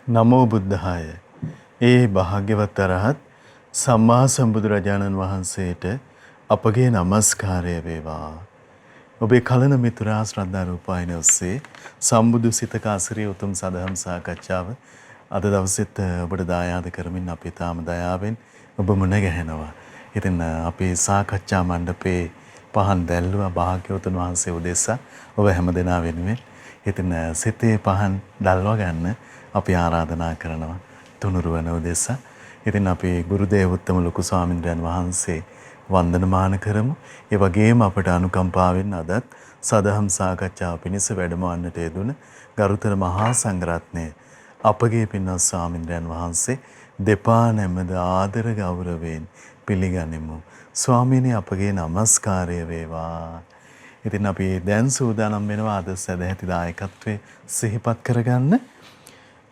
නමෝ බුද්ධාය. ඒ භාග්‍යවත් අරහත් සම්මා සම්බුදුරජාණන් වහන්සේට අපගේ নমස්කාරය වේවා. ඔබේ කලන මිතුරා ශ්‍රද්ධා රූපాయని ඔස්සේ සම්බුදු සිතක අසිරිය උතුම් සදහම් සාකච්ඡාව අද දවසෙත් ඔබට දායාද කරමින් අපි තාම දයාවෙන් ඔබ මුණ ගැහෙනවා. ඉතින් අපේ සාකච්ඡා මණ්ඩපේ පහන් දැල්ලුවා භාග්‍යවතුන් වහන්සේ උදෙසා ඔබ හැමදෙනා වෙනුවෙන්. ඉතින් සිතේ පහන් දැල්වා ගන්න අපි ආරාධනා කරනවා තුනුරුවන උදෙසා. ඉතින් අපි ගුරුදේව උත්තම ලොකු ස්වාමින්ද්‍රයන් වහන්සේ වන්දනමාන කරමු. ඒ වගේම අපට අනුකම්පාවෙන් අදත් සදහම් සාකච්ඡාව පිණිස වැඩමවන්නට යෙදුන ගරුතර මහා සංඝරත්නය අපගේ පින්වත් ස්වාමින්ද්‍රයන් වහන්සේ දෙපා නැමද ආදර ගෞරවයෙන් පිළිගනිමු. ස්වාමීනි අපගේ নমස්කාරය වේවා. ඉතින් අපි දැන් සූදානම් වෙනවා අද සදැහැති දායකත්වයේ සිහිපත් කරගන්න.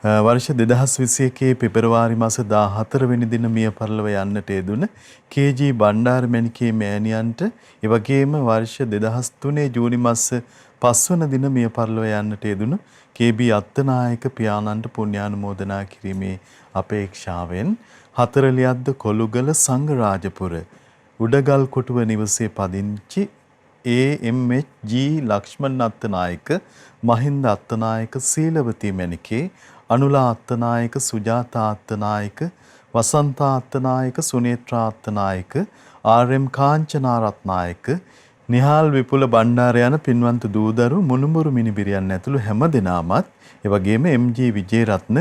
වර්ෂ 2021 පෙබරවාරි මාස 14 වෙනි දින මිය පරලොව යන්නට යෙදුන කේ.ජී. බණ්ඩාර මැණිකේ මෑණියන්ට ඒ වගේම වර්ෂ 2003 ජූනි මාස 5 වන දින මිය පරලොව යන්නට යෙදුන කේ.බී. අත්තනායක පියාණන්ට පුණ්‍යානුමෝදනා කිරීමේ අපේක්ෂාවෙන් හතරලියද්ද කොළුගල සංඝරාජපුර උඩගල් කොටුව නිවසේ පදිංචි ඒ.එම්.එච්.ජී. ලක්ෂ්මන් අත්තනායක මහින්ද අත්තනායක සීලවතී මැණිකේ අනුලා අත්තනායක සුජාතා අත්තනායක වසන්තා අත්තනායක සුනේත්‍රා අත්තනායක ආර්.එම්. කාංචනා රත්නායක නිහාල් විපුල බණ්ඩාර යන පින්වන්ත දූදරු මුණුබුරු මිනිබිරියන් ඇතුළු හැම දෙනාමත් ඒ වගේම එම්.ජී. විජේරත්න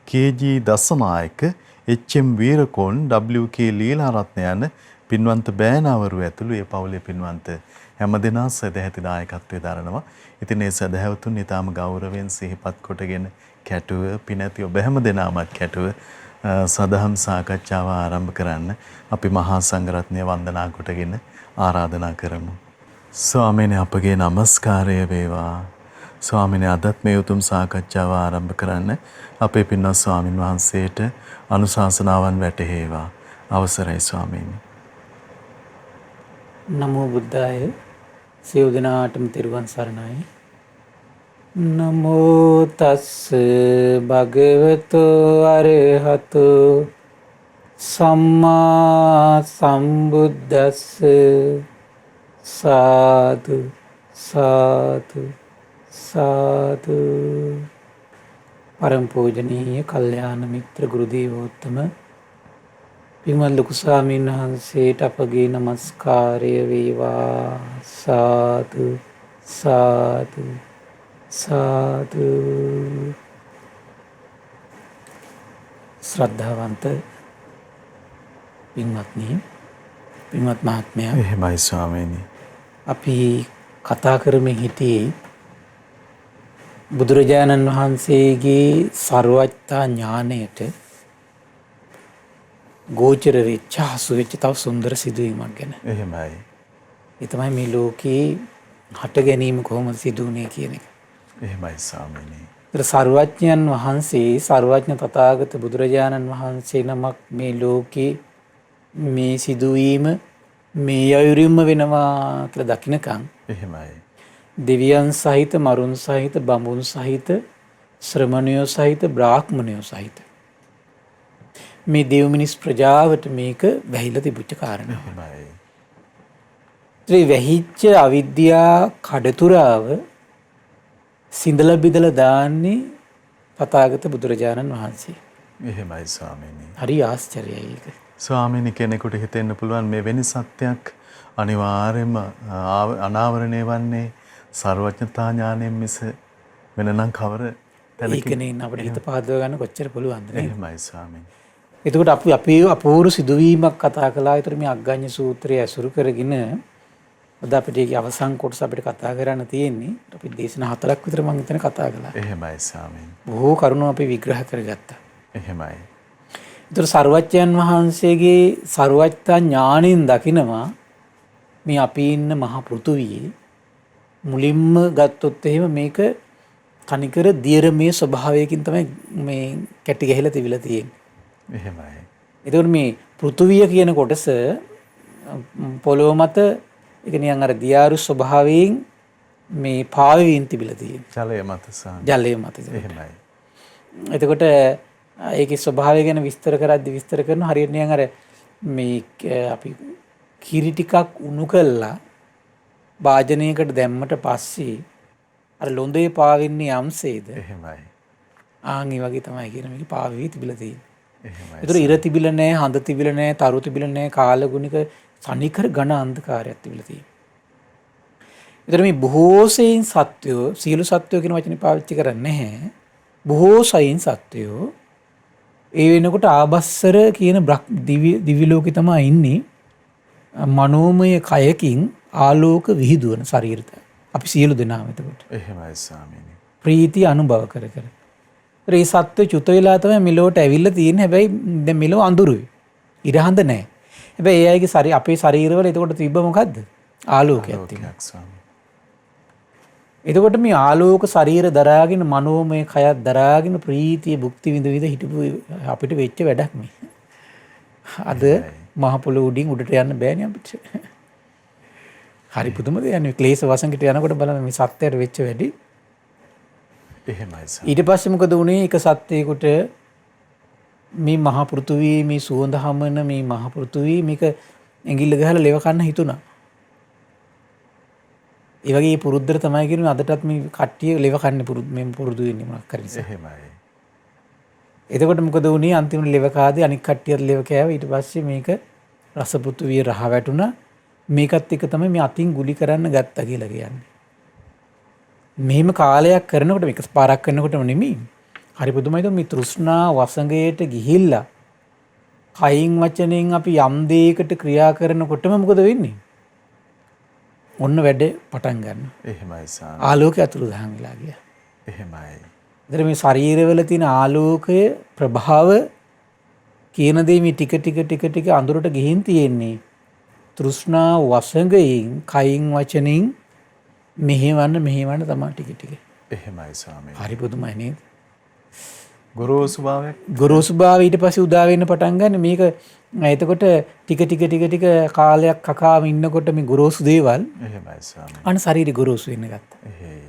කේ.ජී. දසනායක එච්.එම්. වීරකෝන් ඩබ්ලිව්.කේ. ලීලාරත්න යන පින්වන්ත බෑනවරු ඇතුළු ඒ පවුලේ පින්වන්ත හැමදෙනා සදැහැති දායකත්වයේ දරනවා. ඉතින් මේ සදැහැවතුන් ඊටාම ගෞරවයෙන් සිහිපත් කොටගෙන කැටුව පිනැති ඔබ හැමදෙනාමත් කැටුව සදහම් සාකච්ඡාව ආරම්භ කරන්න අපි මහා සංඝරත්නය වන්දනා කොටගෙන ආරාධනා කරමු. ස්වාමීනි අපගේ নমස්කාරය වේවා. ස්වාමීනි අදත් මේ උතුම් සාකච්ඡාව ආරම්භ කරන්න අපේ පින්වත් ස්වාමින් වහන්සේට අනුශාසනාවන් වැටහෙවා. අවසරයි ස්වාමීනි. නමෝ බුද්ධාය. සියලු දෙනාටම තෙරුවන් සරණයි. නමෝ තස්ස භගවතෝ අරහතෝ සම්මා සම්බුද්දස්ස සාදු සාදු සාදු. පරම පූජනීය කල්යාණ මිත්‍ර ගුරු දේවෝත්තම පින්වත් ලොකු ස්වාමීන් වහන්සේට අපගේ নমස්කාරය වේවා. සාදු සාදු සාදු. ශ්‍රද්ධාවන්ත පින්වත්නි, පින්වත් මහත්මයා, එහෙමයි ස්වාමීනි. අපි කතා කරමින් හිටියේ බුදුරජාණන් වහන්සේගේ සර්වඥතා ඥාණයට ගෝචර වෙච්ච හසු වෙච්ච තව සුන්දර සිදුවීමක් ගැන. එහෙමයි. ඒ තමයි මේ ලෝකේ හට ගැනීම කොහොමද සිදුුනේ කියන එක. එහෙමයි ස්වාමීනි. ඒතර සර්වඥයන් වහන්සේ සර්වඥ තථාගත බුදුරජාණන් වහන්සේ නමක් මේ ලෝකේ මේ සිදුවීම මේ අයුරින්ම වෙනවා කියලා දකින්නකම් එහෙමයි. දෙවියන් සහිත මරුන් සහිත බඹුන් සහිත ශ්‍රමණයෝ සහිත බ්‍රාහ්මණයෝ සහිත මේ දෙව් මිනිස් ප්‍රජාවට මේක වැහිලා තිබුච්ච කාරණා. එහෙමයි. ඒ වැහිච්ච අවිද්‍යා කඩතුරාව සිඳලා බිඳලා දාන්නේ තථාගත බුදුරජාණන් වහන්සේ. එහෙමයි ස්වාමීනි. හරි ආශ්චර්යයි ඒක. ස්වාමීනි කෙනෙකුට හිතෙන්න පුළුවන් මේ වෙනි සත්‍යයක් අනිවාර්යයෙන්ම අනාවරණය වන්නේ සර්වඥතා ඥාණයෙන් මිස වෙනනම් කවර ඒකනේ අපිට හිත පහදව ගන්න කොච්චර පුළුවන්ද නේ. එහෙමයි ස්වාමීනි. එතකොට අපි අපූර්ව සිදුවීමක් කතා කළා. ඒතර මේ අග්ගඤ්ඤ සූත්‍රය ඇසුරු කරගෙන අද අපිට ඒකේ අවසන් කොටස අපිට කතා කරන්න තියෙන්නේ. අපි දේශනා 4ක් විතර මම හිතන කතා කළා. එහෙමයි ස්වාමීනි. බොහෝ කරුණු අපි විග්‍රහ කරගත්තා. එහෙමයි. ඒතර සර්වඥයන් වහන්සේගේ සර්වඥතා ඥාණයෙන් දකිනවා මේ අපි ඉන්න මහ පෘථුවියේ මුලින්ම ගත්තොත් එහෙම මේක තනිකර දියරමේ ස්වභාවයකින් තමයි මේ කැටි ගහලා තිබිලා තියෙන්නේ. එහෙමයි. එතකොට මේ පෘථුවිය කියන කොටස පොළොව මත ඒක නිකන් අර දියාරු ස්වභාවයෙන් මේ පාවෙමින් තිබිලා තියෙනවා. ජලය මත සහ ජලය මත. එහෙමයි. එතකොට ඒකේ ස්වභාවය ගැන විස්තර කරද්දී විස්තර කරන හරියට නිකන් අර මේ අපි කිරි ටිකක් උණු කළා වාජනයකට දැම්මට පස්සේ අර ලොඳේ පාවෙන්නේ යම්සේද එහෙමයි. ආන් ඒ වගේ තමයි කියන මේක පාවෙවි තිබිලා තියෙන්නේ. එහෙමයි. ඒතර ඉර තිබිලා නැහැ, හඳ තිබිලා නැහැ, තරු තිබිලා නැහැ, කාලගුණික සනිකර ඝන අන්ධකාරයක් තිබිලා තියෙනවා. ඒතර මේ බොහෝ සෙයින් සත්වෝ සියලු සත්වෝ කියන වචනේ පාවිච්චි කරන්නේ නැහැ. බොහෝ සෙයින් සත්වෝ ඒ වෙනකොට ආබස්සර කියන දිවි ලෝකේ තමයි ඉන්නේ. මනෝමය කයකින් ආලෝක විහිදුවන ශරීරය. අපි සියලු දෙනාම එතකොට. එහෙමයි ස්වාමීනි. ප්‍රීති අනුභව කර කර. ඒ සත්ත්ව චුත වෙලා තමයි මෙලොවට ඇවිල්ලා තියෙන්නේ. හැබැයි දැන් මෙලොව අඳුරුයි. ඉරහඳ නැහැ. හැබැයි ඒ අයගේ අපේ ශරීරවල එතකොට තිබ්බ මොකද්ද? ආලෝකයක් තිබුණා. එතකොට මේ ආලෝක ශරීර දරාගෙන මනෝමය කයක් දරාගෙන ප්‍රීතිය භුක්ති විඳ හිටපු අපිට වෙච්ච වැඩක් මේ. අද මහ පොළොව උඩින් උඩට යන්න බෑනේ අපිට. හරි පුදුම දෙයක් නේ. ක්ලේශ වසඟයට යනකොට බලන්න මේ සත්‍යයට වෙච්ච වැඩි. එහෙමයි. ඊට පස්සේ මොකද වුනේ? එක සත්‍යයකට මේ මහ පෘථුවියේ මේ සුවඳ හමන මේ මහ පෘථුවියේ මේක ඇඟිල්ල ගහලා ලෙව කන්න හිතුණා. ඒ වගේ පුරුද්දට තමයි කියන්නේ අදටත් මේ කට්ටිය ලෙව කන්නේ පුරුදු වෙන්නේ මොකක් කරි නිසා. එහෙමයි. එතකොට මොකද වුනේ? අන්තිමට ලෙව කාදී අනික් කට්ටියත් ලෙව කෑවා. ඊට පස්සේ මේක රස පෘථුවියේ රහ වැටුණා. මේකත් එක තමයි මේ අතින් ගුලි කරන්න ගත්තා කියලා කියන්නේ. මෙහෙම කාලයක් කරනකොට මේක පාරක් කරනකොටම නෙමෙයි. හරි පුදුමයිද මේ තෘෂ්ණා වසඟයට ගිහිල්ලා කයින් වචනෙන් අපි යම් දෙයකට ක්‍රියා කරනකොටම මොකද වෙන්නේ? ඔන්න වැඩ පටන් ගන්නවා. එහෙමයි සාම. ආලෝකය අතුරුදහන් වෙලා ගියා. එහෙමයි. ඒතර මේ ශරීරවල තියෙන ආලෝකය ප්‍රභාව කියන දේ මේ ටික අඳුරට ගිහින් තියෙන්නේ. තෘෂ්ණා වසඟයෙන් කයින් වචනෙන් මෙහෙවන්න තමයි ටික. එහෙමයි ස්වාමීනි. හරි පුදුමයි නේද? ගොරෝසු භාවයක්. ගොරෝසු භාවය ඊට පස්සේ උදා වෙන්න පටන් ගන්න මේක එතකොට ටික කාලයක් කකාම ඉන්නකොට මේ ගොරෝසු දේවල් එහෙමයි ස්වාමීනි. අන්න ශරීරය ගොරෝසු වෙන්න ගත්තා. එහෙයි.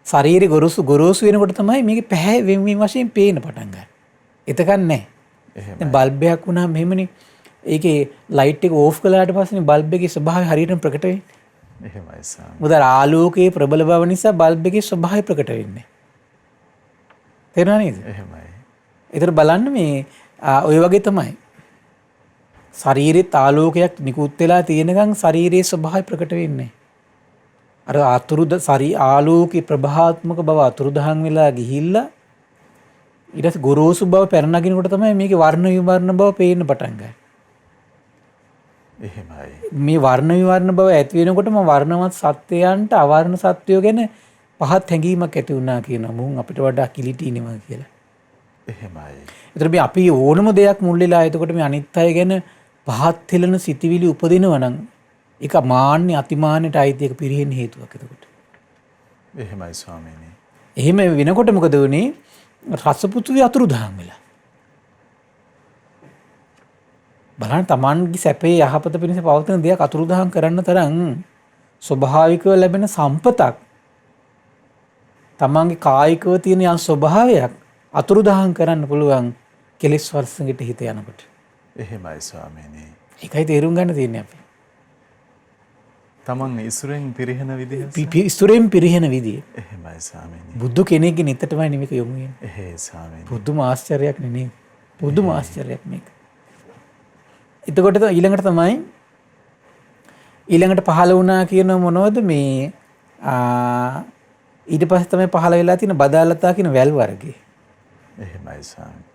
ශරීරය ගොරෝසු වෙනකොට තමයි මේකේ පැහැ වෙන්වීම වශයෙන් පේන්න පටන් ගන්න. එතකන් නැහැ. එහෙමයි. දැන් බල්බයක් වුණාම මෙහෙමනේ ඒකේ ලයිට් එක ඕෆ් කළාට පස්සේ බල්බ් එකේ ස්වභාවය හරියටම ප්‍රකට වෙන්නේ. එහෙමයි ස්වාමීනි. මොකද ආලෝකයේ ප්‍රබල බව නිසා බල්බ් එකේ ස්වභාවය ප්‍රකට වෙන්නේ. තේරුණා නේද? එහෙමයි. ඒතර බලන්න මේ ඔය වගේ තමයි. ශරීරෙත් ආලෝකයක් නිකුත් වෙලා තියෙනකන් ශරීරයේ ස්වභාවය ප්‍රකට වෙන්නේ. අර ආලෝකේ ප්‍රභාත්මක බව අතුරුදහන් වෙලා ගිහිල්ලා ඊට පස්සේ ගොරෝසු බව පැනනගිනකොට තමයි මේකේ වර්ණ විවර්ණ බව පේන්න පටන් ගන්නේ. එහෙමයි. මේ වර්ණ විවර්ණ බව ඇති වෙනකොටම වර්ණවත් සත්වයන්ට අවර්ණ සත්වයෝ ගැන පහත් හැඟීමක් ඇති වුණා කියනවා. මුන් අපිට වඩා කිලිටි ඉනවා කියලා. එහෙමයි. ඒතර මේ අපි ඕනම දෙයක් මුල් වෙලා එතකොට මේ අනිත් අය ගැන පහත් හෙලන සිතිවිලි උපදිනවා නම් ඒක මාන්නේ අතිමාන්නයට අයිති එක පිරෙහෙන්න හේතුවක් එතකොට. එහෙමයි ස්වාමීනි. එහෙම වෙනකොට මොකද වෙන්නේ? රසපුතුවේ අතුරුදහන් වෙලා. බලන්න තමන්ගේ සැපේ යහපත පිණිස පවතින දෙයක් අතුරුදහන් කරන්න තරම් ස්වභාවිකව ලැබෙන සම්පතක් තමන්ගේ කායිකව තියෙන යම් ස්වභාවයක් අතුරුදහන් කරන්න පුළුවන් කෙලෙස් වර්ෂණයට හිත යනකොට. එහෙමයි ස්වාමීනි. ඒකයි තේරුම් ගන්න තියෙන්නේ අපි. තමන් ඉසුරෙන් පිරිහෙන විදිහ. ඉසුරෙන් පිරිහෙන විදිය. එහෙමයි ස්වාමීනි. බුදු කෙනෙක්ගේ නිතටමයි මේක යොමු වෙන්නේ. එහෙයි ස්වාමීනි. පුදුම ආශ්චර්යයක් නෙනේ. පුදුම ආශ්චර්යයක් මේක. එතකොට ඊළඟට පහළ වුණා කියන මොනවද මේ ඊට පස්සේ තමයි පහළ වෙලා තියෙන බදාලතා කියන වැල් වර්ගය. එහෙමයි ස්වාමීනි.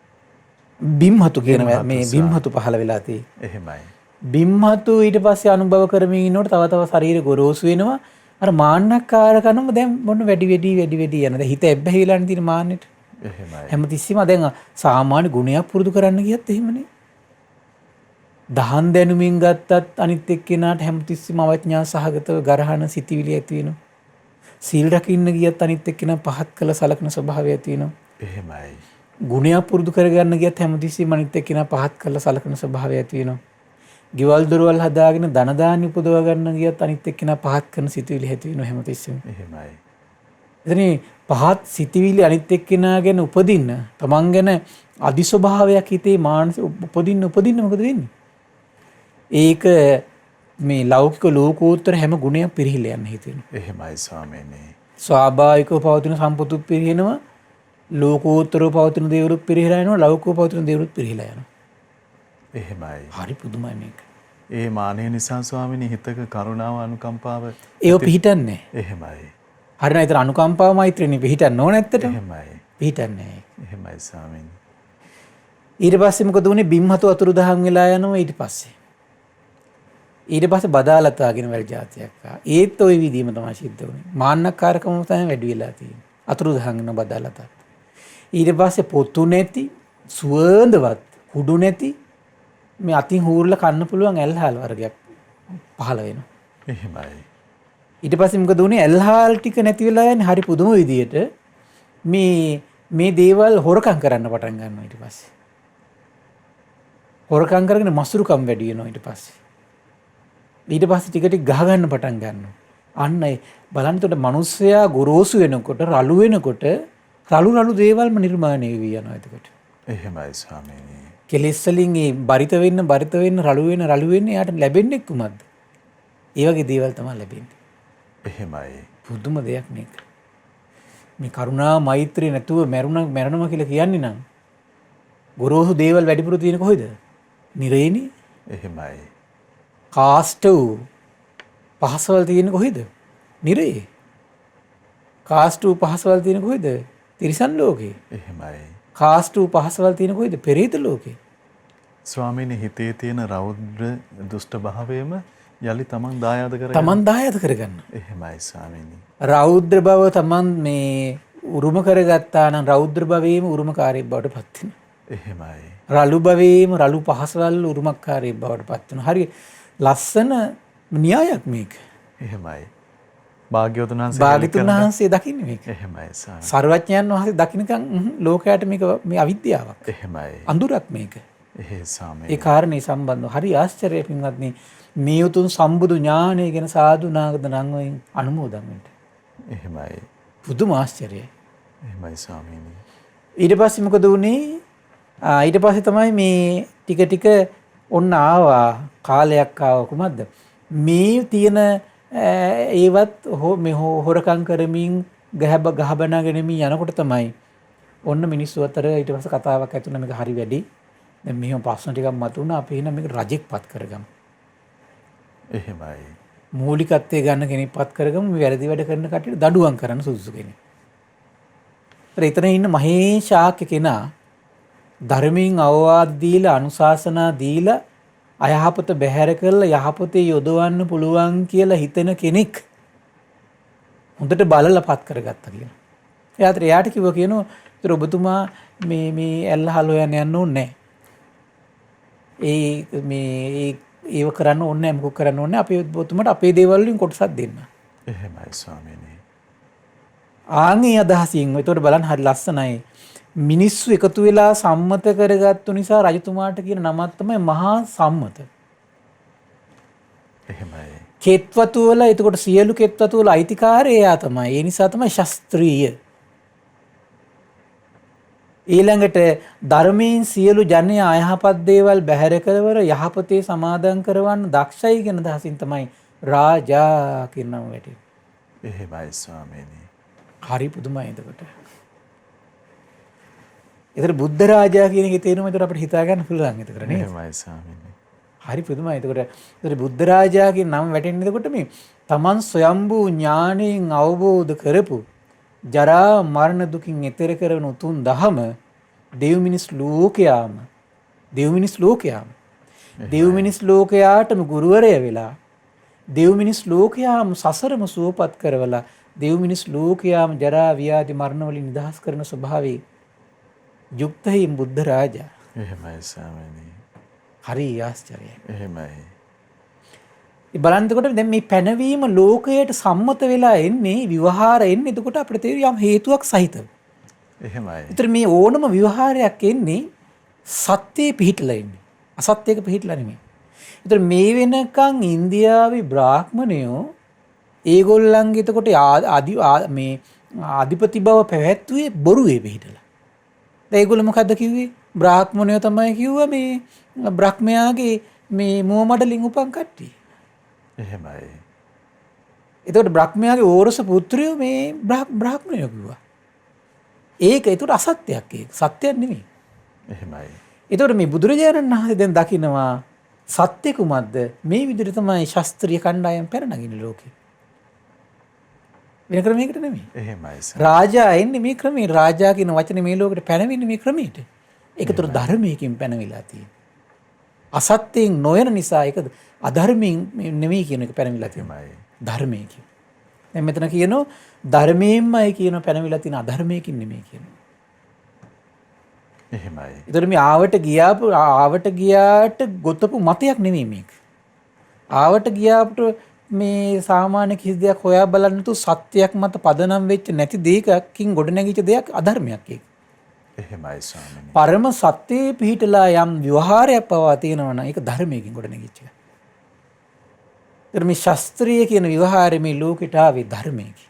බිම්හතු කියන මේ බිම්හතු පහළ වෙලා තියෙන්නේ. එහෙමයි. බිම්හතු ඊට පස්සේ අනුභව කරමින් ඉන්නකොට තව ශරීරය ගොරෝසු වෙනවා. අර මාන්නකාරකනම දැන් මොන වැඩි යන. දැන් හිත එබ්බැහිලානේ තියෙන මාන්නෙට. එහෙමයි. හැමතිස්සෙම දැන් සාමාන්‍ය ගුණයක් පුරුදු කරන්න ගියත් එහෙමනේ. දහන් දැනුමින් ගත්තත් අනිත් එක්කෙනාට හැමතිස්සෙම අවඥා සහගතව ගරහන සිතිවිලි ඇති වෙනවා. සීල් රකින්න ගියත් අනිත් එක්කෙනා පහත් කළ සලකන ස්වභාවය ඇති වෙනවා. එහෙමයි. ගුණයක් පුරුදු කරගන්න ගියත් හැමතිස්සෙම අනිත් එක්කෙනා පහත් කළ සලකන ස්වභාවය ඇති වෙනවා. ගෙවල් දොරවල් හදාගෙන ධන දාන්න උපදව ගන්න ගියත් අනිත් එක්කෙනා පහත් කරන සිතුවිලි ඇති වෙනවා හැමතිස්සෙම. එහෙමයි. එතන පහත් සිතිවිලි අනිත් එක්කෙනා ගැන උපදින්න තමන් ගැන අදිස්වභාවයක් හිතේ මානසික උපදින්න මොකද වෙන්නේ? ඒක මේ ලෞකික ලෝකෝත්තර හැම ගුණයක් පිරිහිලා යන හිතෙනවා. එහෙමයි ස්වාමීනි. ස්වාභාවිකව පවතින සම්පතුත් පිරිහෙනවා. ලෝකෝත්තරව පවතින දේවලුත් පිරිහිලා යනවා. ලෞකිකව පවතින දේවලුත් පිරිහිලා යනවා. එහෙමයි. හරි පුදුමයි මේක. ඒ මානෙ නිසා ස්වාමීනි හිතක කරුණාව අනුකම්පාව ඒව පිහිටන්නේ. එහෙමයි. හරිනම් ඒතර අනුකම්පාව මෛත්‍රියනේ පිහිටන්න ඕන ඇත්තට. එහෙමයි. පිහිටන්නේ. එහෙමයි ස්වාමීනි. ඊට පස්සේ මොකද උනේ? බිම්හතු අතුරුදහන් වෙලා යනවා ඊට පස්සේ. ඊට පස්සේ බදාලතාගෙන වැඩි જાතියක් ආ. ඒත් ওই විදිහම තමයි සිද්ධ වුනේ. මාන්නකාරකම තමයි වැඩි වෙලා තියෙන්නේ. අතුරුදහන් වෙන බදාලතත්. ඊට පස්සේ පොතු නැති, සුවඳවත්, කුඩු නැති මේ අතින් හූරලා කන්න පුළුවන් ඇල්හාල් වර්ගයක් පහළ වෙනවා. එහෙමයි. ඊට පස්සේ මොකද උනේ? ඇල්හාල් ටික නැති වෙලා යන්නේ හරි පුදුම විදියට මේ දේවල් හොරකම් කරන්න පටන් ගන්නවා ඊට පස්සේ. හොරකම් කරගෙන මසුරුකම් වැඩි වෙනවා ඊට පස්සේ. ඊට පස්සේ ටික ටික ගහ ගන්න පටන් ගන්නවා. අන්න ඒ බලන්න එතකොට මිනිස්සයා ගොරෝසු වෙනකොට රළු වෙනකොට රළු දේවල්ම නිර්මාණය වෙවි යනවා එතකොට. එහෙමයි ස්වාමීනි. කෙලෙස් වලින් ඒ බරිත වෙන්න රළු වෙන්න එයාට ලැබෙන්නේ කුමක්ද? ඒ වගේ දේවල් තමයි ලැබෙන්නේ. එහෙමයි. පුදුම දෙයක් මේක. මේ කරුණා මෛත්‍රිය නැතුව මැරෙනවා කියලා කියන්නේ නම් ගොරෝසු දේවල් වැඩිපුර තියෙන කොහෙද? නිරේනේ. එහෙමයි. කාස්ට වූ පහසවල් තියෙන කොහෙද? නිරේ. කාස්ට වූ පහසවල් තියෙන කොහෙද? තිරිසන් ලෝකේ. එහෙමයි. කාස්ට වූ පහසවල් තියෙන කොහෙද? පෙරේත ලෝකේ. ස්වාමීනි හිතේ තියෙන රෞද්‍ර දුෂ්ට භාවයම යලි තමන් දායාද කරගන්න. තමන් දායාද කරගන්න. එහෙමයි ස්වාමීනි. රෞද්‍ර බව තමන් මේ උරුම කරගත්තා නම් රෞද්‍ර භවයේම උරුමකාරයෙක් බවට පත් වෙනවා. එහෙමයි. රළු භවයේම රළු පහසවල් උරුමකාරයෙක් බවට පත් වෙනවා. හරි ලස්සන න්‍යායක් මේක. එහෙමයි. භාග්‍යවතුන් වහන්සේ දකින්නේ මේක. එහෙමයි ස්වාමීනි. සර්වඥයන් වහන්සේ දකින්නකම් ලෝකයට මේක මේ අවිද්‍යාවක්. එහෙමයි. අඳුරක් මේක. එහෙ ස්වාමීනි. ඒ කාරණේ සම්බන්ධව හරි ආශ්චර්යයි පින්වත්නි. මේ උතුම් සම්බුදු ඥානය ගැන සාදු නාගද නම් වයින් අනුමෝදන් වෙන්න. එහෙමයි. පුදුම ආශ්චර්යයි. එහෙමයි ස්වාමීනි. ඊට පස්සේ මොකද වුනේ? ඊට පස්සේ තමයි මේ ටික ඔන්න ආවා කාලයක් ආවා කුමක්ද? මේ තියෙන ඒවත් මේ හොරකම් කරමින් ගහබනාගෙන යනකොට තමයි ඔන්න මිනිස්සු අතර ඊට පස්සේ කතාවක් ඇති වුණා මේක හරි වැඩි. දැන් මෙහෙම ප්‍රශ්න ටිකක් මතුණා අපි එහෙනම් මේක රජෙක්පත් කරගමු. එහෙමයි. මූලිකත්වයේ ගන්න කෙනෙක්පත් කරගමු මේ වැරදි වැඩ කරන කට්ටියට දඬුවම් කරන්න සුදුසු කෙනෙක්. එතන ඉන්න මහේශාක්‍ය කෙනා ධර්මයෙන් අවවාද දීලා අනුශාසනා දීලා අයහපත බැහැර කරලා යහපතේ යොදවන්න පුළුවන් කියලා හිතෙන කෙනෙක් හොඳට බලලපත් කරගත්තා කියලා. එයාට කිව්වා කියනවා ඒතර ඔබතුමා මේ ඇල්ලහල් හොයන්න යන්න ඕනේ නැහැ. ඒව කරන්න ඕනේ නැහැ මොකක් කරන්න ඕනේ අපේ ඔබතුමාට අපේ දේවල් වලින් කොටසක් දෙන්න. එහෙමයි ස්වාමීනි. ආන්ගේ අදහසින් ඒතකොට බලන්න හරි ලස්සනයි. මිනිස්සු එකතු වෙලා සම්මත කරගත්තු නිසා රජතුමාට කියන නමක් තමයි මහා සම්මත. එහෙමයි. කෙත්වතු වල එතකොට සියලු කෙත්වතු වල අයිතිකාරය එයා තමයි. ඒ නිසා තමයි ශාස්ත්‍රීය. ඊළඟට ධර්මයෙන් සියලු ජනයා අයහපත් දේවල් බැහැර කරවර යහපතේ සමාදන් කරවන්න දක්ෂයි කියන දහසින් තමයි රාජා කියන නම වැටෙන්නේ. එහෙමයි ස්වාමීනි. හරි පුදුමයි එතකොට. ඒතර බුද්ධ රාජා කියන එකේ තේරුම ඒතර අපිට හිතා ගන්න පුළුවන් ඒතර නේද? එහෙමයි ස්වාමීනි. හරි පුදුමයි. ඒතර බුද්ධ රාජා කියන නම වැටෙන්නේ එතකොට මේ තමන් ස්වයම්බූ ඥාණයෙන් අවබෝධ කරපු ජරා මරණ දුකින් එතෙර කරන උතුම් දහම දෙව් මිනිස් ලෝකයාටම ගුරුවරය වෙලා දෙව් මිනිස් ලෝකයාම සසරම සුවපත් කරවලා දෙව් මිනිස් ලෝකයාම ජරා ව්‍යාධි මරණ වලින් නිදහස් කරන ස්වභාවයේ යුක්තයි බුද්ධ රාජා. එහෙමයි ස්වාමීනි. හරි ආශ්චර්යයි. එහෙමයි. බලන්නකොට දැන් මේ පැනවීම ලෝකයට සම්මත වෙලා එන්නේ විවහාර එන්නේ එතකොට අපිට තේරෙයි යම් හේතුවක් සහිතව. එහෙමයි. ඒතර මේ ඕනම විවහාරයක් එන්නේ සත්‍යයේ පිහිටලා එන්නේ. අසත්‍යයක පිහිටලා නෙමෙයි. ඒතර මේ වෙනකන් ඉන්දියාවේ බ්‍රාහ්මණයෝ ඒගොල්ලන්ගේ එතකොට මේ අධිපති බව පැවැත්වුවේ බොරුවේ පිහිටලා. දැන් ඒගොල්ලෝ මොකද්ද කිව්වේ? බ්‍රාහ්මණයෝ තමයි කිව්වා මේ බ්‍රහ්මයාගේ මේ මුව මඩලින් උපන් කට්ටිය. එහෙමයි. එතකොට බ්‍රහ්මයාගේ ඕරස පුත්‍රයෝ මේ බ්‍රාහ්මණයෝ කිව්වා. ඒක ඒකට අසත්‍යයක් ඒක. සත්‍යයක් නෙමෙයි. එහෙමයි. එතකොට මේ බුදුරජාණන් වහන්සේ දැන් දකිනවා සත්‍ය කුමක්ද? මේ විදිහට තමයි ශාස්ත්‍රීය කණ්ඩායම් පැනනගින්නේ ලෝකේ. වෙන ක්‍රමයකට නෙමෙයි. එහෙමයි. රාජා එන්නේ මේ ක්‍රමේ. රාජා කියන වචනේ මේ ලෝකෙට පැනවෙන්නේ මේ ක්‍රමයට. ඒකතර ධර්මයකින් පැනවිලා තියෙනවා. අසත්‍යයෙන් නොයන නිසා ඒක අධර්මයෙන් නෙමෙයි කියන එක පැනවිලා තියෙනවා. ධර්මයකින්. දැන් මෙතන කියනවා ධර්මයෙන්මයි කියන පැනවිලා තියෙන අධර්මයකින් නෙමෙයි කියනවා. එහෙමයි. ඒතර මේ ආවට ගියාට ගොතපු මතයක් නෙමෙයි මේක. ආවට ගියාට මේ සාමාන්‍ය කිසි දෙයක් හොයා බලන්න තු සත්‍යයක් මත පදනම් වෙච්ච නැති දෙයකින් ගොඩනැගිච්ච දෙයක් අධර්මයක් ඒක. එහෙමයි ස්වාමීනි. පරම සත්‍යයේ පිහිටලා යම් ව්‍යවහාරයක් පවා තියෙනවා නම් ඒක ධර්මයකින් ගොඩනැගිච්ච එක. ඒතර මේ ශාස්ත්‍රීය කියන ව්‍යවහාරය මේ ලෝකෙට ආවේ ධර්මයකින්.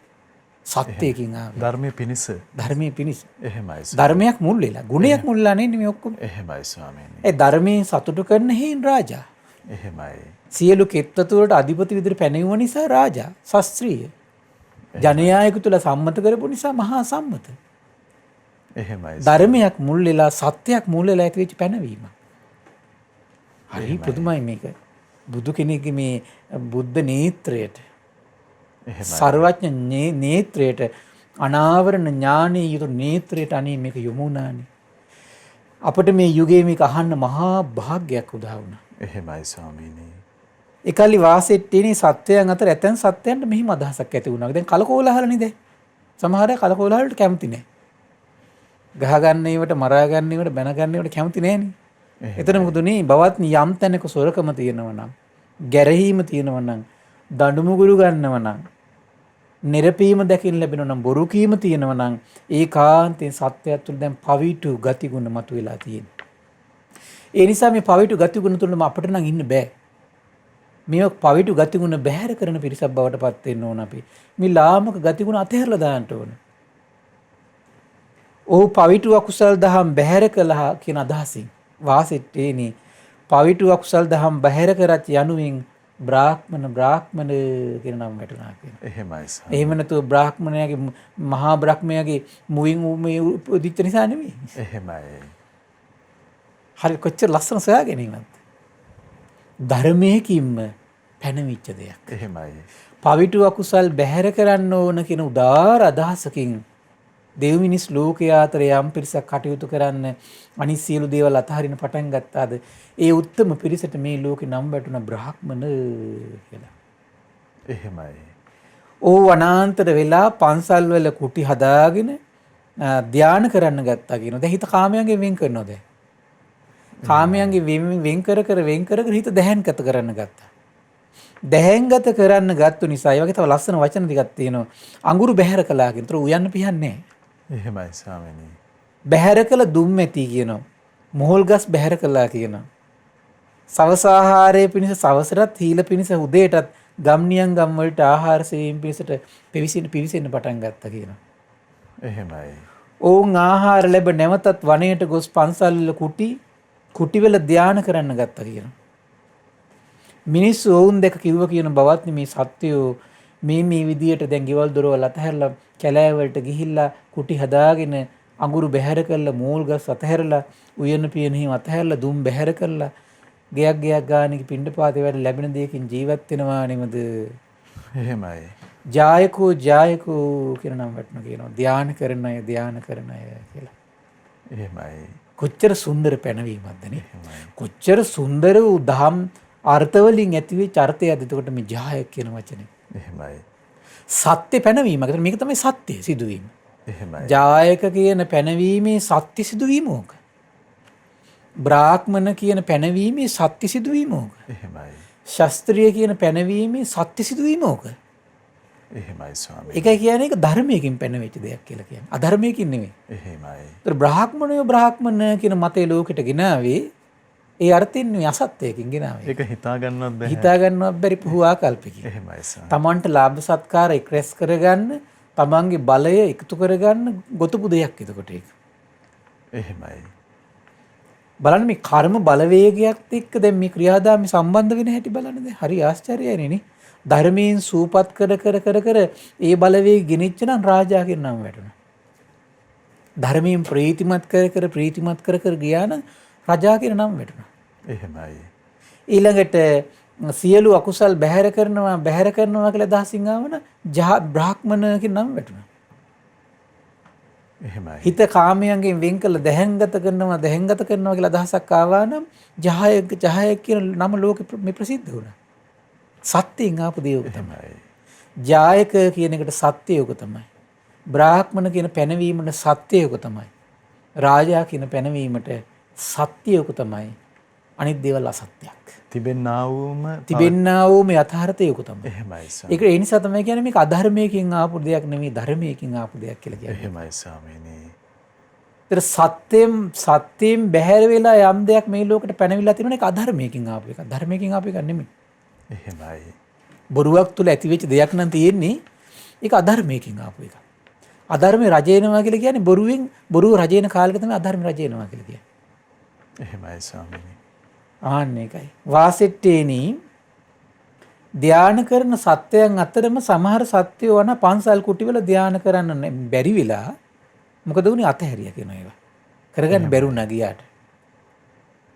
සත්‍යයකින් ආවේ. ධර්මයේ පිනිස. ධර්මයේ පිනිස. එහෙමයි. ධර්මයක් මුල් වෙලා. ගුණයක් මුල් වෙලා නෙන්නේ මේ ඔක්කොම. එහෙමයි ස්වාමීනි. ඒ ධර්මයෙන් සතුටු කරන හේන් රාජා. එහෙමයි. සියලු කෙත්වතු වලට අධිපති විදිහට පැනෙවුව නිසා රාජා ශාස්ත්‍රීය. ජනයා එක තුල සම්මත කරපු නිසා මහා සම්මත. එහෙමයි. ධර්මයක් මුල් වෙලා සත්‍යයක් මුල් වෙලා ඇති වෙච්ච පැනවීම. හරි පුදුමයි මේක. බුදු කෙනෙක්ගේ මේ බුද්ධ නේත්‍රයට සර්වඥ නේත්‍රයට අනාවරණ ඥානයේ යුතු නේත්‍රයට අනේ මේක යොමු වුණානේ. අපිට මේ යුගයේ මේක අහන්න මහා භාග්යක් උදා වුණා. එහෙමයි ස්වාමීනි. එකල්ලි වාසෙත් තියෙන සත්‍යයන් අතර ඇතැම් සත්‍යයන්ට මෙහිම අදහසක් ඇති වුණා. දැන් කලකෝලහලනේ දැන්. සමහර අය කලකෝලහලට කැමති නැහැ. ගහ ගන්න ඒවට මරා ගන්න ඒවට බැන ගන්න ඒවට කැමති නැහනේ. එතන මොකද උනේ? බවත් යම් තැනක සොරකම තියෙනවා නම්, ගැරහීම තියෙනවා නම්, දඬුමුගුරු ගන්නවා නම්, නිරපීම දැකින් ලැබෙනවා නම්, බොරු කීම තියෙනවා නම්, ඒකාන්තයෙන් සත්‍යය තුළ දැන් පවිතු ගතිගුණ මතුවලා තියෙනවා. ඒ නිසා මේ පවිතු ගතිගුණ තුළම අපිට නම් ඉන්න බෑ. මේ පවිතු ගතිගුණ බැහැර කරන පිරිසක් බවට පත් වෙන්න ඕන අපි. මේ ලාමක ගතිගුණ අතහැරලා දාන්න ඕන. ඔහු පවිතු අකුසල් දහම් බැහැර කළා කියන අදහසින් වාසෙත් එනේ පවිතු අකුසල් දහම් බැහැර කරත් යනුවෙන් බ්‍රාහ්මණ කියන නම වැටුණා කියන. එහෙමයි. එහෙම නැතුව බ්‍රාහ්මණයාගේ මහා බ්‍රහ්මයාගේ මුවින් මේ උදිච්ච නිසා නෙමෙයි. එහෙමයි. හරි කොච්චර ලස්සන සොයා ගැනීමක්ද? ධර්මයකින්ම පැනවිච්ච දෙයක්. එහෙමයි. පවිතු අකුසල් බැහැර කරන්න ඕන කියන උදාාර අදහසකින් දෙව් මිනිස් ලෝකයා අතර යම් පිරිසක් කටයුතු කරන්න අනිත් සියලු දේවල් අතහරින පටන් ගත්තාද ඒ උත්තම පිරිසට මේ ලෝකේ නම් වැටුණ බ්‍රාහ්මණ කියලා. එහෙමයි. ඕ වනාන්තර වෙලා පන්සල් වල කුටි හදාගෙන ධානය කරන්න ගත්තා කියනවා. දැන් හිත කාමයන්ගෙන් වෙන් කරනවා දැන්. කාමයන්ගෙන් වෙන් කර හිත දැහැන්ගත කරන්න ගත්තා. දැහැන්ගත කරන්න ගත්තු නිසා ඒ වගේ තව ලස්සන වචන ටිකක් තියෙනවා. අඟුරු බැහැර කළා කියන. ඒතර උයන්න පිහන්නේ නැහැ. එහෙමයි ස්වාමීනි. බැහැර කළ දුම්මැති කියනවා. මොහොල් ගස් බැහැර කළා කියනවා. සවස ආහාරයේ පිණිස සවසටත් හීල පිණිස උදේටත් ගම්නියන් ගම් වලට ආහාර සෙවීම පිණිසට පිවිසෙන්න පටන් ගත්තා කියනවා. එහෙමයි. ඔවුන් ආහාර ලැබ නැවතත් වනයේට ගොස් පන්සල් වල කුටිවල ධානය කරන්න ගත්තා කියනවා. මිනිස්සු ඔවුන් දැක කිව්ව කියන බවත් මේ සත්‍යෝ මේ විදියට දැන් ගෙවල් දොරවල් අතහැරලා කැලෑ වලට ගිහිල්ලා කුටි හදාගෙන අඟුරු බැහැර කරලා මූල් ගස් අතහැරලා උයන පියන හිම අතහැරලා දුම් බැහැර කරලා ගයක් ගානක පිණ්ඩපාතේ වැඩ ලැබෙන දෙයකින් ජීවත් වෙනවා නෙමද? එහෙමයි. ජායකෝ කියන නම වටන කියනවා. ධානය කරන අය කියලා. එහෙමයි. කොච්චර සුන්දර පැනවීමක්ද නේ? කොච්චර සුන්දර උදහම් අර්ථවලින් ඇතිවෙච්ච අර්ථයක්ද එතකොට මේ ජායක කියන වචනේ. එහෙමයි. සත්‍ය පැනවීමකට මේක තමයි සත්‍ය සිදුවීම. එහෙමයි. ජායක කියන පැනවීමේ සත්‍ය සිදුවීම ඕක. බ්‍රාහ්මණ කියන පැනවීමේ සත්‍ය සිදුවීම ඕක. එහෙමයි. ශාස්ත්‍රීය කියන පැනවීමේ සත්‍ය සිදුවීම ඕක. එහෙමයි ස්වාමී. ඒකයි කියන්නේ ඒක ධර්මයකින් පැනවෙච්ච දෙයක් කියලා කියන්නේ. අධර්මයකින් නෙමෙයි. එහෙමයි. ඒතර බ්‍රාහ්මණ කියන මතේ ලෝකෙට ගෙනාවේ ඒ අර්ථයෙන් නෙවෙයි අසත්‍යයකින් ගෙනාවේ. ඒක හිතා ගන්නවත් බැහැ. හිතා ගන්නවත් බැරි පුහු ආකල්පකින්. එහෙමයි ස්වාමී. තමන්ට ලාභ සත්කාර එක්රැස් කරගන්න තමන්ගේ බලය එකතු කරගන්න ගොතපු දෙයක් එතකොට ඒක. එහෙමයි. බලන්න මේ කර්ම බලවේගයත් එක්ක දැන් මේ ක්‍රියාදාමي සම්බන්ධ වෙන හැටි බලන්න දැන් හරි ආශ්චර්යයි නේ. ධර්මයෙන් සූපත් කර ඒ බලවේග ගෙනිච්ච නම් රාජා කියන නම වැටුණා. ධර්මයෙන් ප්‍රීතිමත් කර ගියා නම් රජා කියන නම වැටුණා. එහෙමයි. ඊළඟට සියලු අකුසල් බැහැර කරනවා කියලා දහසින් ආවන බ්‍රාහ්මණ කියන නම වැටුණා. එහෙමයි. හිත කාමයන්ගෙන් වෙන් කළ දැහැන්ගත කරනවා කියලා අදහසක් ආවා නම් ජහය කියන නම ලෝකෙ මේ ප්‍රසිද්ධ වුණා. සත්‍යයෙන් ආපු දේ උක තමයි. ජායක කියන එකට සත්‍යය උක තමයි. බ්‍රාහ්මණ කියන පැනවීමට සත්‍යය උක තමයි. රාජා කියන පැනවීමට සත්‍යය උක තමයි. අනිත් දේවල් අසත්‍යයක්. තිබෙන්නා වූම යථාර්ථය උක තමයි. එහෙමයි. ඒක ඒ නිසා තමයි කියන්නේ මේක අධර්මයකින් ආපු දෙයක් නෙමෙයි ධර්මයකින් ආපු දෙයක් කියලා කියන්නේ. එහෙමයි ස්වාමීනි. ඒතර සත්‍යයෙන් බැහැර වෙලා යම් දෙයක් මේ ලෝකෙට පැනවිලා තියෙනවා ඒක අධර්මයකින් ආපු එකක්. ධර්මයකින් ආපු එකක් නෙමෙයි. එහෙමයි. බොරුවක් තුල ඇතිවෙච්ච දෙයක් නම් තියෙන්නේ ඒක අධර්මයකින් ආපු එකක්. අධර්මයේ රජේනවා කියලා කියන්නේ බොරුව රජේන කාලෙක තමයි අධර්ම රජේනවා කියලා කියන්නේ. එහෙමයි ස්වාමීනි. ආන්න ඒකයි. වාසෙට්ටේනි ධානය කරන සත්‍යයන් අතරම සමහර සත්‍යෝ වන පන්සල් කුටිවල ධානය කරන්න බැරි වෙලා මොකද වුනේ අතහැරියා කියන ඒවා. කරගන්න බැරුණා ගියාට.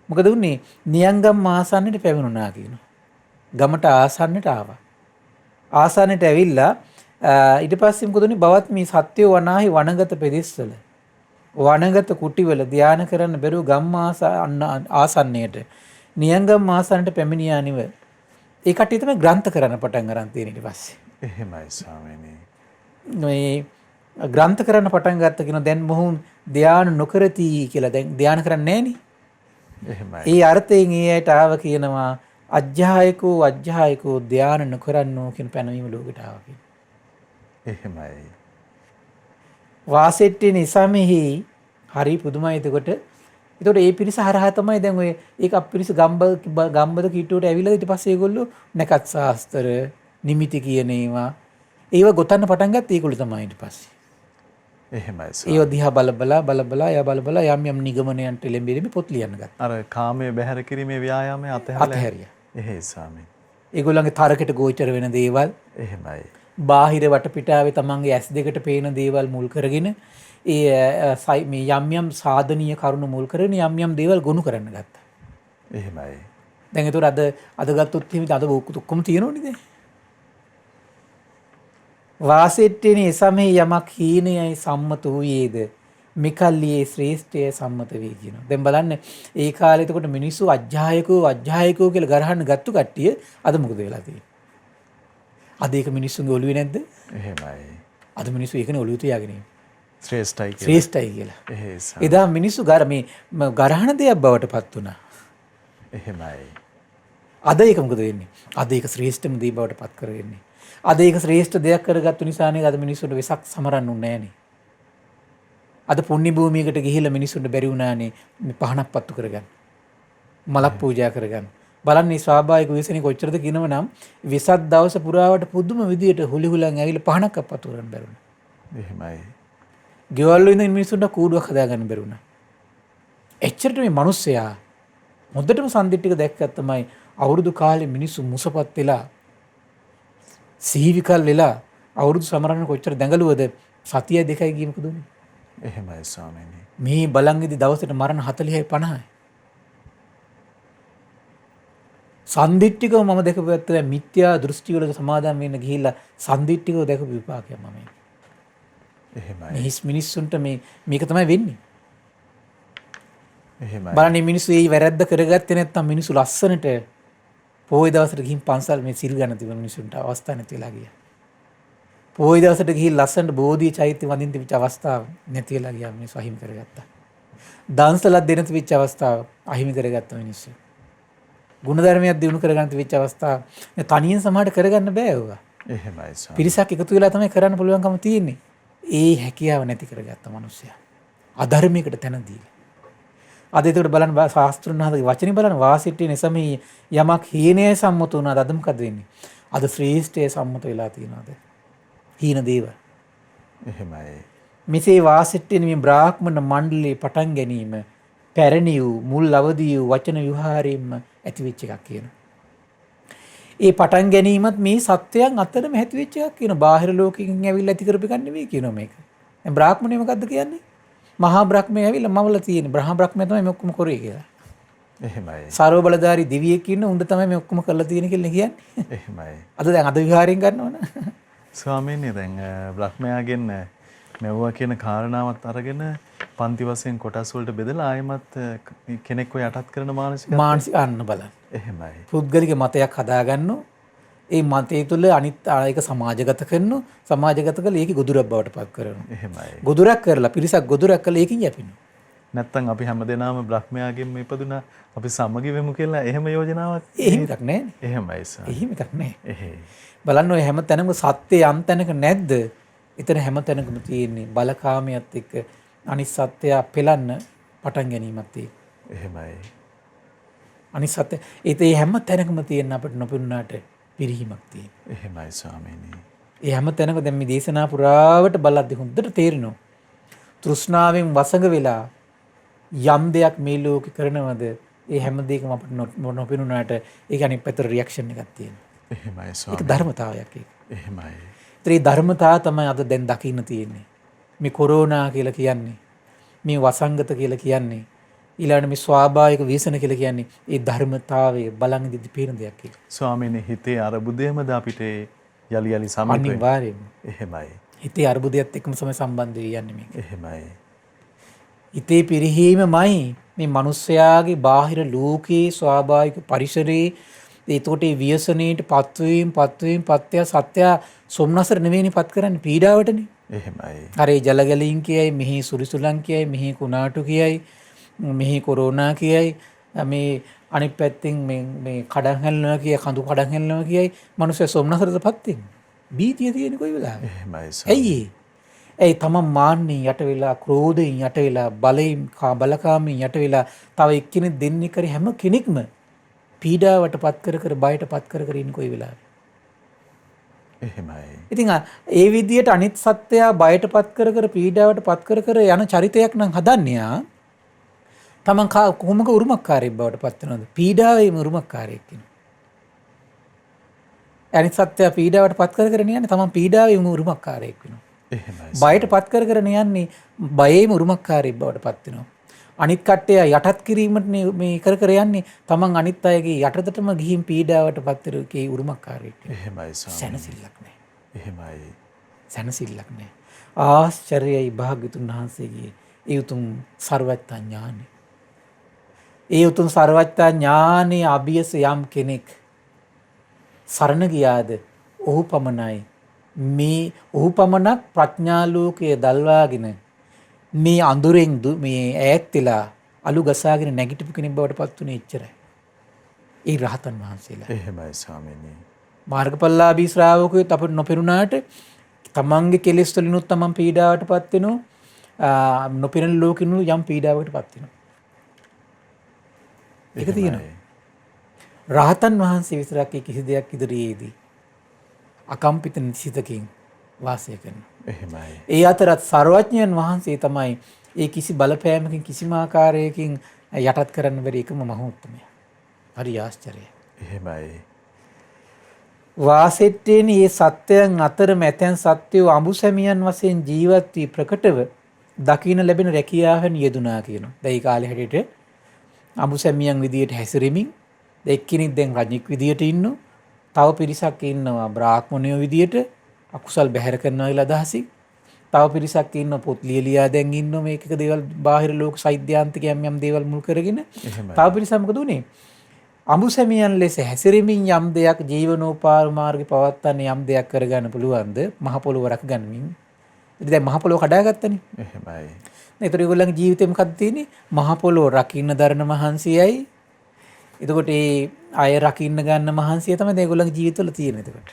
මොකද වුනේ නියංගම් ආසන්නට පැමිණුණා කියනවා. ගමට ආසන්නට ආවා. ආසන්නට ඇවිල්ලා ඊට පස්සේ මොකද වුනේ බවත් මේ සත්‍යෝ වනාහි වනගත පෙදෙස්වල වනගත කුටිවල ධානය කරන්න බැරුව ගම් ආසන්නයට නියංගම් ආසන්නට පැමිණියා නිව. ඒ කට්ටිය තමයි ග්‍රන්ථ කරන්න පටන් ගන්න තියෙන ඊට පස්සේ. එහෙමයි ස්වාමීනි. මේ ග්‍රන්ථ කරන්න පටන් ගත්ත කියන දැන් මොහුන් ධානය නොකරති කියලා දැන් ධානය කරන්නේ නැහෙනි. එහෙමයි. ඒ අර්ථයෙන් ඊයට ආව කියනවා අජ්ජායකෝ ධානය නොකරන්නෝ කියන පැනවීම ලෝකයට ආවා කියන. එහෙමයි. වාසෙට්ටේ නිසාමෙහි හරි පුදුමයි එතකොට. ඒතකොට ඒ පිරිස හරහා තමයි දැන් ඔය ඒක අපිරිස ගම්බද කීටුවට ඇවිල්ලා ඊට පස්සේ ඒගොල්ලෝ නැකත් ශාස්ත්‍ර නිමිති කියන ඒව ගොතන්න පටන් ගත්ත ඒගොල්ලෝ තමයි ඊට පස්සේ. එහෙමයි. ඒව දිහා බල යම් නිගමනයන්ට එළඹෙමින් පොත් ලියන්න ගත්තා. අර කාමයේ බැහැර කිරීමේ ව්‍යායාමයේ අතහැරියා. එහෙයි ස්වාමීනි. ඒගොල්ලන්ගේ තරකට ගෝචර වෙන දේවල් එහෙමයි. බාහිර වටපිටාවේ තමන්ගේ ඇස් දෙකට පේන දේවල් මුල් කරගෙන මේ යම් සාධනීය කරුණු මුල් කරගෙන යම් දේවල් ගොනු කරන්න ගත්තා. එහෙමයි. දැන් ඒතර අද ගත්තොත් එහෙම අද ඔක්කොම තියෙනවනේ දැන්. වාසෙට්ටේනේ සමේ යමක් හීනයයි සම්මත වූයේද මිකල්ලියේ ශ්‍රේෂ්ඨය සම්මත වේ කියනවා. දැන් බලන්න ඒ කාලේ එතකොට මිනිස්සු අජ්ජායකෝ කියලා ගරහන්න ගත්තු කට්ටිය අද මොකද වෙලා තියෙන්නේ? අද ඒක මිනිස්සුන්ගේ ඔළුවේ නැද්ද? එහෙමයි. අද මිනිස්සු ඒකනේ ඔළුව තියාගෙන ඉන්නේ. ශ්‍රේෂ්ඨයි කියලා. එහෙයි. එදා මිනිස්සු ගරහන දෙයක් බවට පත් වුණා. එහෙමයි. අද ඒක මොකද වෙන්නේ? අද ඒක ශ්‍රේෂ්ඨම දේ බවට පත් කරගන්නේ. අද ඒක ශ්‍රේෂ්ඨ දෙයක් කරගත්තු නිසා නේද අද මිනිස්සුන්ට වෙසක් සමරන්න උන්නේ නැහනේ. අද පුණ්‍ය භූමියකට ගිහිල්ලා මිනිස්සුන්ට බැරි වුණානේ පහනක් පත්තු කරගන්න. මලක් පූජා කරගන්න. බලන්න මේ ස්වාභාවික විශ්සනේ කොච්චරද කියනවනම් විසක් දවස පුරාවට පුදුම විදියට හුලි හුලන් ඇවිල්ලා පහනක් පත්තු කරන්න බැරුණා. එහෙමයි. ගෙවල් වල ඉඳන් මිනිස්සුන්ට කූඩුවක් හදාගන්න බැරුණා. එච්චරට මේ මිනිස්සයා හොඳටම සම්දිට්ඨික දැක්කත් තමයි අවුරුදු කාලේ මිනිස්සු මුසපත් වෙලා සීවිකල් වෙලා අවුරුදු සමරන්න කොච්චර දැඟලුවද සතිය දෙකයි ගියේ මොකද උනේ? එහෙමයි ස්වාමීනි. මේ බලංගෙදි දවසට මරණ 40යි 50යි. සම්දිට්ඨිකව මම දැකපු ඇත්ත දැන් මිත්‍යා දෘෂ්ටි වල සමාදම් වෙන්න ගිහිල්ලා සම්දිට්ඨිකව දැකපු විපාකයක් මම. එහෙමයි. මේ මිනිස්සුන්ට මේක තමයි වෙන්නේ. එහෙමයි. බලන්න මිනිස්සු ඒ වැරද්ද කරගත්තේ නැත්නම් මිනිස්සු ලස්සනට පොයි දවසට ගිහින් පන්සල් මේ සිල් ගන්න තිබුණ මිනිස්සුන්ට අවස්ථා නැති වෙලා ගියා. පොයි දවසට ගිහින් ලස්සනට බෝධි චෛත්‍ය වඳින්න තිබිච්ච අවස්ථාව නැති වෙලා ගියා මිනිස්සු අහිමි කරගත්තා. දන්සලක් දෙන්න තිබිච්ච අවස්ථාව අහිමි කරගත්තා මිනිස්සු. ගුණධර්මයක් දිනු කරගන්න තිබිච්ච අවස්ථාව තනියෙන් සමහරට කරගන්න බෑ ඒවා. එහෙමයි ස්වාමී. පිරිසක් එකතු වෙලා තමයි කරන්න පුළුවන්කම තියෙන්නේ. ඒ හැකියාව නැති කරගත්ත මිනිස්සයා. අධර්මයකට තැන දීලා. අද ඒකට බලන්න ශාස්ත්‍රඥ වචනේ බලන්න වාසිටියේ නැසමී යමක් හීනය සම්මත වුණාද අද මොකද වෙන්නේ? අද ශ්‍රේෂ්ඨය සම්මත වෙලා තියෙනවාද? හීන දේව. එහෙමයි. මෙසේ වාසෙට්ටෙන මේ බ්‍රාහ්මණ මණ්ඩලයේ පටන් ගැනීම පැරණි වූ මුල් අවදි වූ වචන විහාරයෙන්ම ඇතිවෙච්ච එකක් කියනවා. ඒ පටන් ගැනීමත් මේ සත්වයන් අතරම ඇතිවෙච්ච එකක් කියනවා. බාහිර ලෝකෙකින් ඇවිල්ලා ඇති කරපු එකක් නෙවෙයි කියනවා මේක. දැන් බ්‍රාහ්මණය මොකද්ද කියන්නේ? මහා බ්‍රහ්මයා ඇවිල්ලා මවල තියෙන බ්‍රහ්ම බ්‍රහ්මයා තමයි මේ ඔක්කොම කරේ කියලා. එහෙමයි. සර්ව බලධාරි දිවියෙක් ඉන්න උන්ද තමයි මේ ඔක්කොම කරලා තියෙන කියලා කියන්නේ. එහෙමයි. අද දැන් අද විහාරයෙන් ගන්නවනේ. ස්වාමීනි දැන් බ්‍රහ්මයාගෙන් මෙවුවා කියන කාරණාවත් අරගෙන පන්ති වශයෙන් කොටස් වලට බෙදලා ආයෙමත් කෙනෙක්ව යටත් කරන මානසික අන්න බලන්න. එහෙමයි. පුද්ගලික මතයක් හදාගන්නෝ. ඒ මතය තුළ අනිත් ඒක සමාජගත කරනවා. සමාජගත කළා ඒකේ ගොදුරක් බවට පත් කරනවා. එහෙමයි. ගොදුරක් කරලා පිරිසක් ගොදුරක් කළා ඒකින් යැපෙනවා. නැත්තම් අපි හැමදේනම බ්‍රහ්මයාගෙන් ඉපදුනා අපි සමගි වෙමු කියලා එහෙම යෝජනාවක් එහෙම එකක් නැහැ. එහෙමයි සර්. එහෙම එකක් නැහැ. එහෙයි. බලන්න ඔය හැම තැනම සත්‍ය යම් තැනක නැද්ද? එතන හැම තැනකම තියෙන්නේ බලකාමියත් එක්ක අනිත් සත්‍යය පෙළන්න පටන් ගැනීමත් තියෙන්නේ. එහෙමයි. අනිත් සත්‍ය ඒ හැම තැනකම තියෙන අපිට නොපෙනුනාට පිරිහීමක් තියෙනවා. එහෙමයි ස්වාමීනි. ඒ හැම තැනක දැන් මේ දේශනා පුරාවට බලද්දි හොඳට තේරෙනවා. තෘෂ්ණාවෙන් වසඟ වෙලා යම් දෙයක් මේ ලෝකේ කරනවද ඒ හැම දෙයකම අපිට නොපෙනුනාට ඒක අනිත් පැත්තට රියැක්ෂන් එකක් තියෙනවා. එහෙමයි ඒක ස්වාමීනි. ධර්මතාවයක් ඒක. එහෙමයි. ඒ ධර්මතාව තමයි අද දැන් දකින්න තියෙන්නේ. මේ කොරෝනා කියලා කියන්නේ මේ වසංගත කියලා කියන්නේ ඊළඟට මේ ස්වාභාවික ව්‍යසන කියලා කියන්නේ ඒ ධර්මතාවයේ බලන් ඉඳි පේන දෙයක් ඒක. ස්වාමීනි හිතේ අරුබුදයමද අපිට යලි යලි සමීප අනිවාර්යයෙන්ම. එහෙමයි. හිතේ අරුබුදයත් එක්කම තමයි සම්බන්ධ වෙ යන්නේ මේක. එහෙමයි. හිතේ පිරිහීමමයි මේ මිනිස්යාගේ බාහිර ලෝකයේ ස්වාභාවික පරිසරයේ ඒතකොට මේ ව්‍යසනයේට පත්වීම සත්‍ය සොම්නසර නෙවෙයිනේ පත් කරන්නේ පීඩාවටනේ. එහෙමයි. අර ඒ ජලගලින් කියයි මෙහි සුරිසුලං කියයි මෙහි කුණාටු කියයි මෙහි කොරෝනා කියයි මේ අනිත් පැත්තෙන් මේ කඩන් හැල්නවා කිය කඳු කඩන් හැල්නවා කියයි මිනිස්සු සොම්නසරටපත් වෙන්නේ. බීතිය තියෙන්නේ කොයි වෙලාවෙ? එහෙමයි. ඇයි ඒ තමන් මාන්නේ යට වෙලා ක්‍රෝධයෙන් යට වෙලා බලයෙන් බලකාමයෙන් යට වෙලා තව එක්කෙනෙක් දෙන්නේ කරේ හැම කෙනෙක්ම පීඩාවට පත් කර බයට පත් කර ඉන්නේ කොයි වෙලාවෙ? එහෙමයි. ඉතින් ඒ විදියට අනිත් සත්‍යය බයට පත් කර පීඩාවට පත් කර යන චරිතයක් නම් හදන්නේ ආ තමන් කොහොමක උරුමකාරයෙක් බවට පත් වෙනවද? පීඩාවේම උරුමකාරයෙක් වෙනවා. අනිත් සත්‍යය පීඩාවට පත් කරගෙන යන්නේ තමන් පීඩාවේම උරුමකාරයෙක් වෙනවා. එහෙමයි. බයට පත් කරගෙන යන්නේ බයේම උරුමකාරයෙක් බවට පත් වෙනවා. අනිත් කට්ටිය යටත් කිරීමට මේ කර යන්නේ තමන් අනිත් අයගේ යටතටම ගිහින් පීඩාවට පත් වෙරකේ උරුමකාරයෙක් වෙනවා. එහෙමයි ස්වාමීනි. සැනසෙල්ලක් නැහැ. එහෙමයි. සැනසෙල්ලක් නැහැ. ආශ්චර්යයි භාග්‍යතුන් වහන්සේගේ ඒ උතුම් සර්වඥ ඥානෙ. ඒ උතුම් සර්වඥ ඥානෙ අභියස යම් කෙනෙක් සරණ ගියාද ඔහු පමණයි මේ ඔහු පමණක් ප්‍රඥා ලෝකයේ දල්වාගෙන මේ අඳුරෙන් මේ ඈත් වෙලා අලු ගසාගෙන නැගිටපු කෙනෙක් බවට පත් වුණේ එච්චරයි. ඒ රහතන් වහන්සේලා. එහෙමයි ස්වාමීනි. මාර්ගඵලලාභී ශ්‍රාවකයෝත් අපිට නොපෙනුනාට තමන්ගේ කෙලෙස් වලිනුත් තමන් පීඩාවට පත් වෙනවා. නොපෙනෙන ලෝකිනු යම් පීඩාවකට පත් වෙනවා. ඒක තියෙනවා. රහතන් වහන්සේ විතරක් කිසි දෙයක් ඉදිරියේදී අකම්පිත සිතකින් වාසය කරනවා. එහෙමයි. ඒ අතරත් සර්වඥයන් වහන්සේ තමයි ඒ කිසි බලපෑමකින් කිසිම ආකාරයකින් යටත් කරන්න බැරි එකම මහෝත්තමය. හරි ආශ්චර්යයි. එහෙමයි. වාසෙට්ටේන මේ සත්‍යයන් අතර මැතැන් සත්‍යෝ අඹුසැමියන් වශයෙන් ජීවත් වී ප්‍රකටව දකින්න ලැබෙන රැකියාවෙන් යෙදුනා කියනවා. දැන් ඒ කාලේ හැටියට අඹුසැමියන් විදියට හැසිරෙමින් එක්කෙනෙක් දැන් රජෙක් විදියට ඉන්නවා. තව පිරිසක් ඉන්නවා බ්‍රාහ්මණයෝ විදියට අකුසල් බැහැර කරනවා කියලා අදහසින්. තව පිරිසක් ඉන්නවා පොත් ලියලියා දැන් ඉන්නවා මේක දේවල් බාහිර ලෝක සෛද්‍යාන්තිකයන් යම් දේවල් මුල් කරගෙන. තව පිරිසක් මොකද උනේ? අඹුසැමියන් ලෙස හැසිරෙමින් යම් දෙයක් ජීවනෝපාය මාර්ගේ පවත්වන්න යම් දෙයක් කරගන්න පුළුවන්ද මහ පොළොව රැකගන්නමින්. ඉතින් දැන් මහ පොළොව කඩාගත්තනේ. එහෙමයි. ඒතර ඒගොල්ලන්ගේ ජීවිතේ මොකක්ද තියෙන්නේ? මහ පොළොව රකින්න දරන මහන්සියයි. එතකොට ඒ අය රකින්න ගන්න මහන්සිය තමයි ඒගොල්ලන්ගේ ජීවිතවල තියෙන්නේ එතකොට.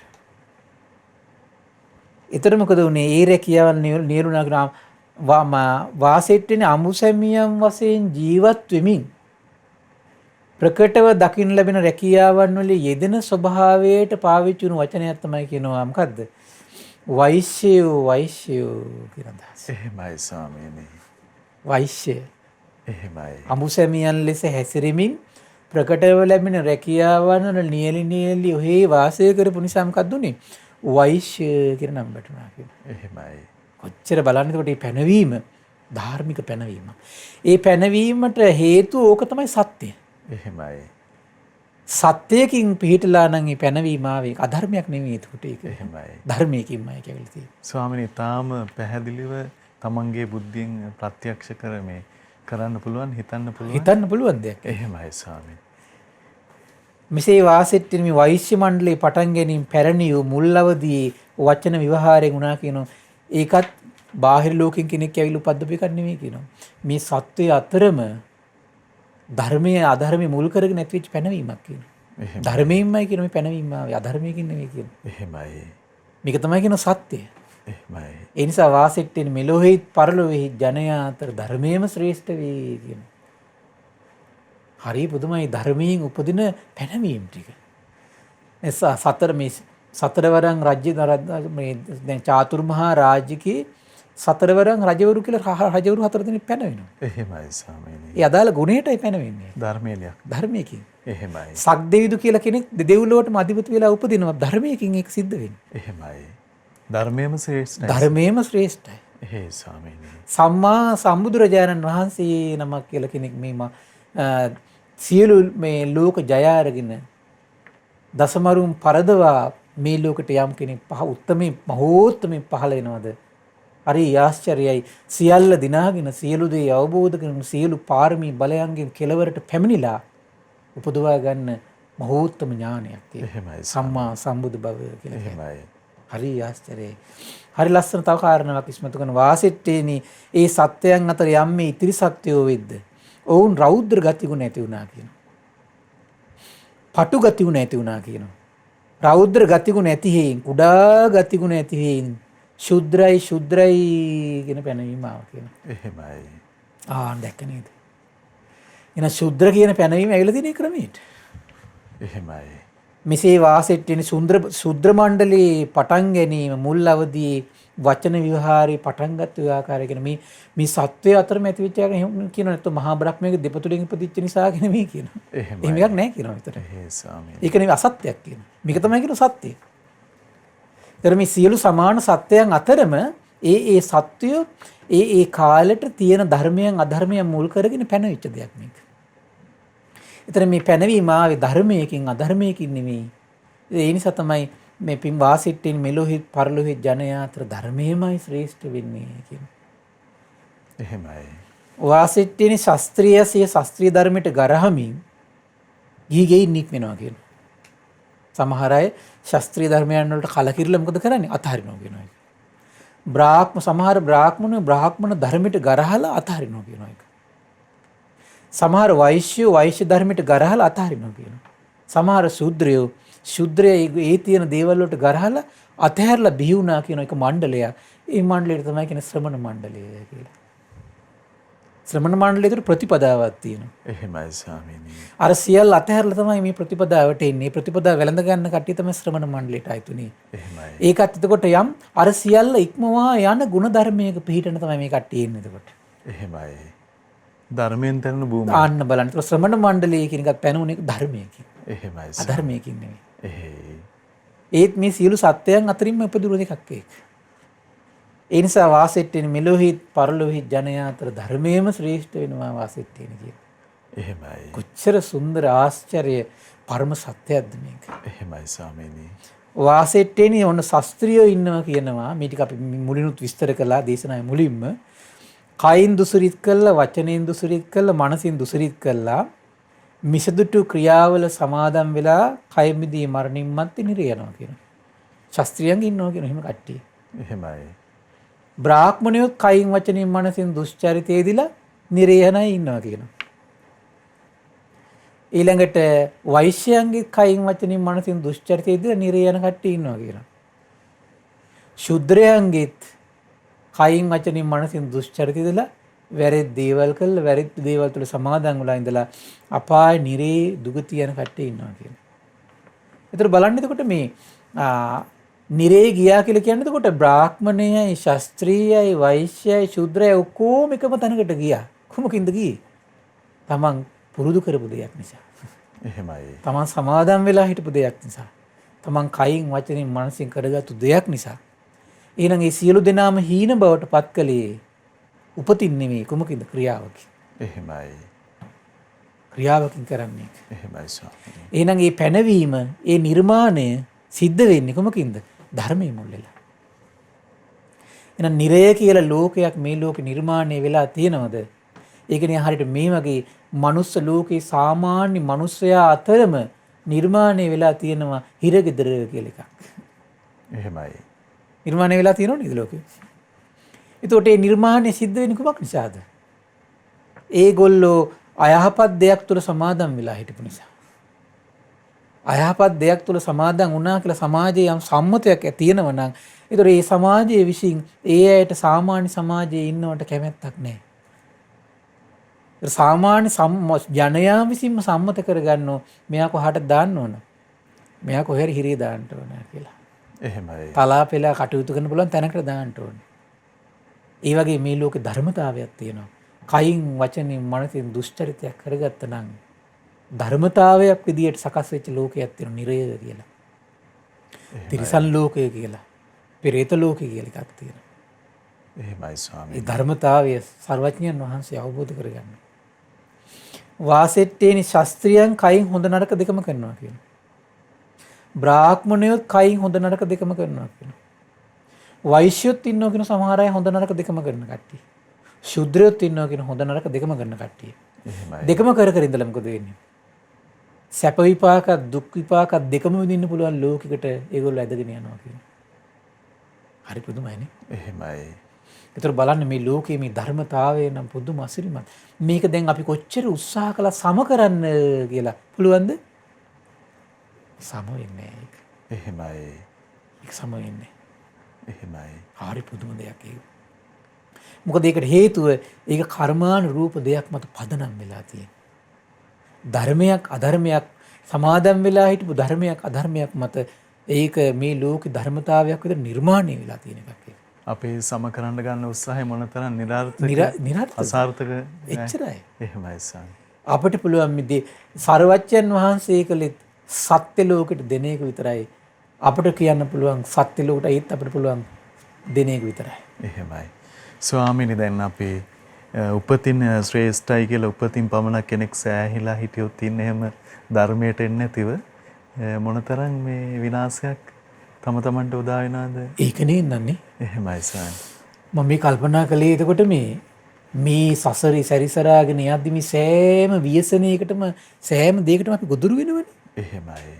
ඒතර මොකද උනේ? ඒ රැකියාවල් නිරුණාගෙන වාසෙට්ටේනේ අඹුසැමියන් වශයෙන් ජීවත් වෙමින් ප්‍රකටව දකින්න ලැබෙන රැකියාවන් වල යෙදෙන ස්වභාවයට පාවිච්චි වුණු වචනයක් තමයි කියනවා මොකද්ද? වෛශ්‍යයෝ කියන අදහස. එහෙමයි ස්වාමීනි. වෛශ්‍ය එහෙමයි. අමුසැමියන් ලෙස හැසිරෙමින් ප්‍රකටව ලැබෙන රැකියාවන් වල නියැලි ඔහේ වාසය කරපු නිසා මොකක්ද උනේ? වෛශ්‍ය කියන නම වැටුණා කියලා. එහෙමයි. කොච්චර බලන්න එතකොට මේ පැනවීම ධාර්මික පැනවීම. ඒ පැනවීමට හේතුව ඕක තමයි සත්‍යය. එහෙමයි. සත්‍යයකින් පිහිටලා නම් මේ පැනවීම ආවේ අධර්මයක් නෙමෙයි එතකොට ඒක. එහෙමයි. ධර්මයකින්මයි කියලා තියෙන්නේ. ස්වාමීනි තාම පැහැදිලිව තමන්ගේ බුද්ධියෙන් ප්‍රත්‍යක්ෂ කරමේ කරන්න පුළුවන් හිතන්න පුළුවන්. හිතන්න පුළුවන් දෙයක්. එහෙමයි ස්වාමීනි. මෙසේ වාසෙට්ටින මේ වෛශ්‍ය මණ්ඩලයේ පටන් ගැනීම පැරණි වූ මුල් අවදියේ වචන විවහාරයෙන් වුණා කියනවා. ඒකත් බාහිර ලෝකෙන් කෙනෙක් ඇවිල්ලා උපද්දපු එකක් නෙමෙයි කියනවා. මේ සත්වයේ අතරම ධර්මයේ අධර්මයේ මුල් කරගෙන ඇතිවෙච්ච පැනවීමක් කියනවා. එහෙමයි. ධර්මයෙන්මයි කියන මේ පැනවීම ආවේ අධර්මයකින් නෙමෙයි කියනවා. එහෙමයි. මේක තමයි කියන සත්‍යය. එහෙමයි. ඒ නිසා වාසෙට්ටින මෙලොවෙහි පරලොවෙහි ජනයා අතර ධර්මයේම ශ්‍රේෂ්ඨ වේ කියනවා. හරි පුදුමයි ධර්මයෙන් උපදින පැනවීම ටික. එසා සතරවරන් රාජ්‍ය මේ දැන් චාතුර්මහා රාජ්‍යකේ සතරවරන් රජවරු කියලා රජවරු හතර දෙනෙක් පැනවෙනවා. එහෙමයි ස්වාමීනි. ඒ අදාළ ගුණයටයි පැනවෙන්නේ. ධර්මයලියක්. ධර්මයකින්. එහෙමයි. සක්දෙවිදු කියලා කෙනෙක් දෙව්ලොවටම අධිපති වෙලා උපදිනවා. ධර්මයකින් ඒක සිද්ධ වෙන්නේ. එහෙමයි. ධර්මයේම ශ්‍රේෂ්ඨයි. ධර්මයේම ශ්‍රේෂ්ඨයි. එහෙයි ස්වාමීනි. සම්මා සම්බුදුරජාණන් වහන්සේ නමක් කියලා කෙනෙක් සියලු මේ ලෝක ජය අරගෙන දසමරුන් පරදවා මේ ලෝකෙට යම් කෙනෙක් උත්තමේ මහෝත්තමේ පහළ වෙනවද? හරි ආශ්චර්යයි. සියල්ල දිනාගෙන සියලු දේ අවබෝධ කරගෙන සියලු පාරමී බලයන්ගෙන් කෙලවරට පැමිණිලා උපදවා ගන්න මහෝත්තම ඥානයක් තියෙනවා. සම්මා සම්බුදු බව කියලා කියනවා. හරි ආශ්චර්යයි. හරි ලස්සන තව කාරණාවක් ඉස්මතු කරන වාසෙට්ටේනි ඒ සත්‍යයන් අතර යම් මේ ඉතිරි සත්‍යෝ වෙද්ද ඔවුන් රෞද්‍ර ගතිගුණ ඇති වුණා කියනවා. පටු ගතිගුණ ඇති වුණා කියනවා. රෞද්‍ර ගතිගුණ ඇති හේයින් කුඩා ගතිගුණ ඇති හේයින් ශුද්‍රයි කියන පැනවීම ආව කියනවා. එහෙමයි. දැක්ක නේද? එන ශුද්‍ර කියන පැනවීම ඇවිල්ලා තියෙන ක්‍රමයට. එහෙමයි. මෙසේ වාසෙට්ටින ශුද්‍ර මණ්ඩලයේ පටන් ගැනීම මුල් අවදියේ වචන විවහාරේ පටන් ගත්ත ආකාරය කියන මේ සත්වයේ අතරම ඇතිවෙච්ච එක කියන නැත්නම් මහා බ්‍රහ්මයේ දෙපතුලෙන් ඉපදිච්ච නිසා කියන මේ කියනවා. එහෙම එකක් නැහැ කියනවා විතර. ඒක නෙවෙයි අසත්‍යයක් කියනවා. මේක තමයි කියන සත්‍යය. ඒතර මේ සියලු සමාන සත්‍යයන් අතරම ඒ සත්‍යය ඒ කාලෙට තියෙන ධර්මයන් අධර්මයන් මුල් කරගෙන පැනවිච්ච දෙයක් මේක. ඒතර මේ පැනවීම ආවේ ධර්මයකින් අධර්මයකින් නෙවෙයි. ඒ නිසා තමයි මේ පින් වාසිටින් මෙලොහි පරලොහි ජනයා අතර ධර්මයමයි ශ්‍රේෂ්ඨ වෙන්නේ කියන. එහෙමයි. වාසිටින් ශාස්ත්‍රීය ධර්මයට ගරහමින් ගිහිගෙයින් නික්මනවා කියන. සමහර අය ශාස්ත්‍රීය ධර්මයන් වලට කලකිරලා මොකද කරන්නේ? අතහරිනවා කියනවා. සමහර බ්‍රාහ්මණ ධර්මයට ගරහලා අතහරිනවා කියනවා එක. සමහර වෛශ්‍ය ධර්මයට ගරහලා අතහරිනවා කියනවා. සමහර ශූද්‍රයෝ ඒ තියෙන දේවල් වලට ගරහලා අතහැරලා බිහි වුණා කියන එක මණ්ඩලයක්. ඒ මණ්ඩලයට තමයි කියන ශ්‍රමණ මණ්ඩලය කියලා. ශ්‍රමණ මණ්ඩලයට ප්‍රතිපදාවක් තියෙනවා. එහෙමයි ස්වාමීනි. අර සියල්ල අතහැරලා තමයි මේ ප්‍රතිපදාවට එන්නේ. ප්‍රතිපදාව වැළඳ ගන්න කට්ටිය තමයි ශ්‍රමණ මණ්ඩලයට ආйතුනේ. එහෙමයි. ඒකත් එතකොට යම් අර සියල්ල ඉක්මවා යන ගුණ ධර්මයක පිළිහිටන තමයි මේ කට්ටිය එන්නේ එතකොට. එහෙමයි. ධර්මයෙන් තැනුණු භූමිය. ආන්න බලන්න. ඒක ශ්‍රමණ මණ්ඩලය කියන එකත් පැනුනේ ධර්මයකින්. එහෙමයි. අධර්මයකින් නෙවෙයි. එහෙයි. ඒත් මේ සියලු සත්‍යයන් අතරින්ම උපදින එකක් ඒක. ඒ නිසා වාසෙට්ටින මෙලොහි පරලොහි ජනයා අතර ධර්මයේම ශ්‍රේෂ්ඨ වෙනවා වාසෙට්ටින කියන. එහෙමයි. කොච්චර සුන්දර ආශ්චර්ය පරම සත්‍යයක්ද මේක. එහෙමයි ස්වාමීනි. වාසෙට්ටින ඔන්න ශාස්ත්‍රියෝ ඉන්නවා කියනවා. මේ ටික අපි මුලිනුත් විස්තර කළා දේශනාවේ මුලින්ම. කයින් දුසිරිත කළා, වචනෙන් දුසිරිත කළා, මනසින් දුසිරිත කළා. මිසදුටු ක්‍රියාවල සමාදම් වෙලා කය මිදී මරණින් මත්තේ නිරය යනවා කියනවා. ශාස්ත්‍රියයන් ඉන්නවා කියන එහෙම කට්ටිය. එහෙමයි. බ්‍රාහ්මණයෝ කයින් වචනින් මනසින් දුෂ්චරිතයේදීලා නිරයනයි ඉන්නවා කියනවා. ඊළඟට වෛශ්‍යයන්ගේ කයින් වචනින් මනසින් දුෂ්චරිතයේදීලා නිරයන කට්ටිය ඉන්නවා කියනවා. ශුද්‍රයන්ගේත් කයින් වචනින් මනසින් දුෂ්චරිතයේදීලා වැරදි දේවල් කළා වැරදි දේවල් තුළ සමාදන් වෙලා ඉඳලා අපාය නිරේ දුගතිය යන කට්ටිය ඉන්නවා කියනවා. ඒතර බලන්න එතකොට මේ නිරේ ගියා කියලා කියන්නේ එතකොට බ්‍රාහ්මණයයි, ශාස්ත්‍රීයයි, වෛශ්‍යයි, ශූද්‍රයයි ඔක්කොම එකම තැනකට ගියා. කොහොමකින්ද ගියේ? තමන් පුරුදු කරපු දෙයක් නිසා. එහෙමයි. තමන් සමාදම් වෙලා හිටපු දෙයක් නිසා. තමන් කයින් වචනින් මනසින් කරගත්තු දෙයක් නිසා. එහෙනම් මේ සියලු දෙනාම හීන බවට පත් කළේ උපතින් නෙමෙයි කොමකින්ද? ක්‍රියාවකින්. එහෙමයි. ක්‍රියාවකින් කරන්නේ. එහෙමයි ස්වාමීනි. එහෙනම් මේ පැනවීම, මේ නිර්මාණය සිද්ධ වෙන්නේ කොමකින්ද? ධර්මයේ මුල් වෙලා. එහෙනම් නිරය කියලා ලෝකයක් මේ ලෝකෙ නිර්මාණය වෙලා තියෙනවද? ඒකනේ හරියට මේ වගේ මනුස්ස ලෝකේ සාමාන්‍ය මනුස්සයා අතරම නිර්මාණය වෙලා තියෙනවා හිරගෙදර කියලා එකක්. එහෙමයි. නිර්මාණය වෙලා තියෙනව නේද ලෝකෙ? ඒතකොට මේ නිර්මාණය සිද්ධ වෙන්නේ කුමක් නිසාද? ඒගොල්ලෝ අයහපත් දෙයක් තුළ සමාදම් වෙලා හිටපු නිසා. අයහපත් දෙයක් තුළ සමාදම් වුණා කියලා සමාජයේ යම් සම්මතයක් තියෙනවා නම් ඒතකොට මේ සමාජයේ විසින් ඒ අයට සාමාන්‍ය සමාජයේ ඉන්නවට කැමැත්තක් නැහැ. සාමාන්‍ය ජනයා විසින්ම සම්මත කරගන්නෝ මෙයා කොහාට දාන්න ඕන? මෙයා කොහේ හිරේ දාන්න ඕන කියලා. එහෙමයි. තලා පෙලා කටයුතු කරන්න පුළුවන් තැනකට දාන්න ඕන. ඒ වගේ මේ ලෝකේ ධර්මතාවයක් තියෙනවා. කයින් වචනින් මනසින් දුෂ්චරිතයක් කරගත්ත නම් ධර්මතාවයක් විදියට සකස් වෙච්ච ලෝකයක් තියෙනවා නිරය කියලා. තිරිසන් ලෝකය කියලා. පෙරේත ලෝකය කියලා එකක් තියෙනවා. එහෙමයි ස්වාමීනි. ඒ ධර්මතාවය සර්වඥයන් වහන්සේ අවබෝධ කරගන්න. වාසෙට්ටේනි ශාස්ත්‍රියයන් කයින් හොඳ නරක දෙකම කරනවා කියනවා. බ්‍රාහ්මණයොත් කයින් හොඳ නරක දෙකම කරනවා කියනවා. වෛශ්‍යයොත් ඉන්නවා කියන සමහර අය හොඳ නරක දෙකම කරන කට්ටිය. ශුද්‍රයොත් ඉන්නවා කියන හොඳ නරක දෙකම කරන කට්ටිය. එහෙමයි. දෙකම කර කර ඉඳලා මොකද වෙන්නේ? සැප විපාක දුක් විපාක දෙකම විඳින්න පුළුවන් ලෝකයකට ඒගොල්ලෝ ඇදගෙන යනවා කියනවා. හරි පුදුමයිනේ. එහෙමයි. ඒතර බලන්න මේ ලෝකයේ මේ ධර්මතාවය නම් පුදුම අසිරිමත්. මේක දැන් අපි කොච්චර උත්සාහ කළා සම කරන්න කියලා පුළුවන්ද? සම වෙන්නේ නැහැ ඒක. එහෙමයි. ඒක සම වෙන්නේ. එහෙමයි. හරි පුදුම දෙයක් ඒක. මොකද ඒකට හේතුව ඒක කර්මානුරූප දෙයක් මත පදනම් වෙලා තියෙන. ධර්මයක් අධර්මයක් සමාදම් වෙලා හිටපු ධර්මයක් අධර්මයක් මත ඒක මේ ලෝකේ ධර්මතාවයක් විතර නිර්මාණය වෙලා තියෙන එකක් ඒක. අපේ සම කරන්න ගන්න උත්සාහය මොනතරම් නිරාර්ථක අසාර්ථක එච්චරයි. එහෙමයි ස්වාමී. අපිට පුළුවන් මිදී සර්වජ්‍යන් වහන්සේ කළේ සත්‍ය ලෝකෙට දෙන එක විතරයි. අපිට කියන්න පුළුවන් සත්‍ය ලෝකෙට ඒත් අපිට පුළුවන් දෙන එක විතරයි. එහෙමයි. ස්වාමීනි දැන් අපි උපතින් ශ්‍රේෂ්ඨයි කියලා උපතින් පමණක් කෙනෙක් සෑහිලා හිටියොත් ඉන්නේ එහෙම ධර්මයට එන්නේ නැතිව මොනතරම් මේ විනාශයක් තම තමන්ට උදා වෙනවද? ඒකනේ නන්නේ. එහෙමයි ස්වාමී. මම මේ කල්පනා කළේ එතකොට මේ සසරේ සැරිසරාගෙන යද්දි මේ සෑම ව්‍යසනයකටම සෑම දෙයකටම අපි ගොදුරු වෙනවනේ. එහෙමයි.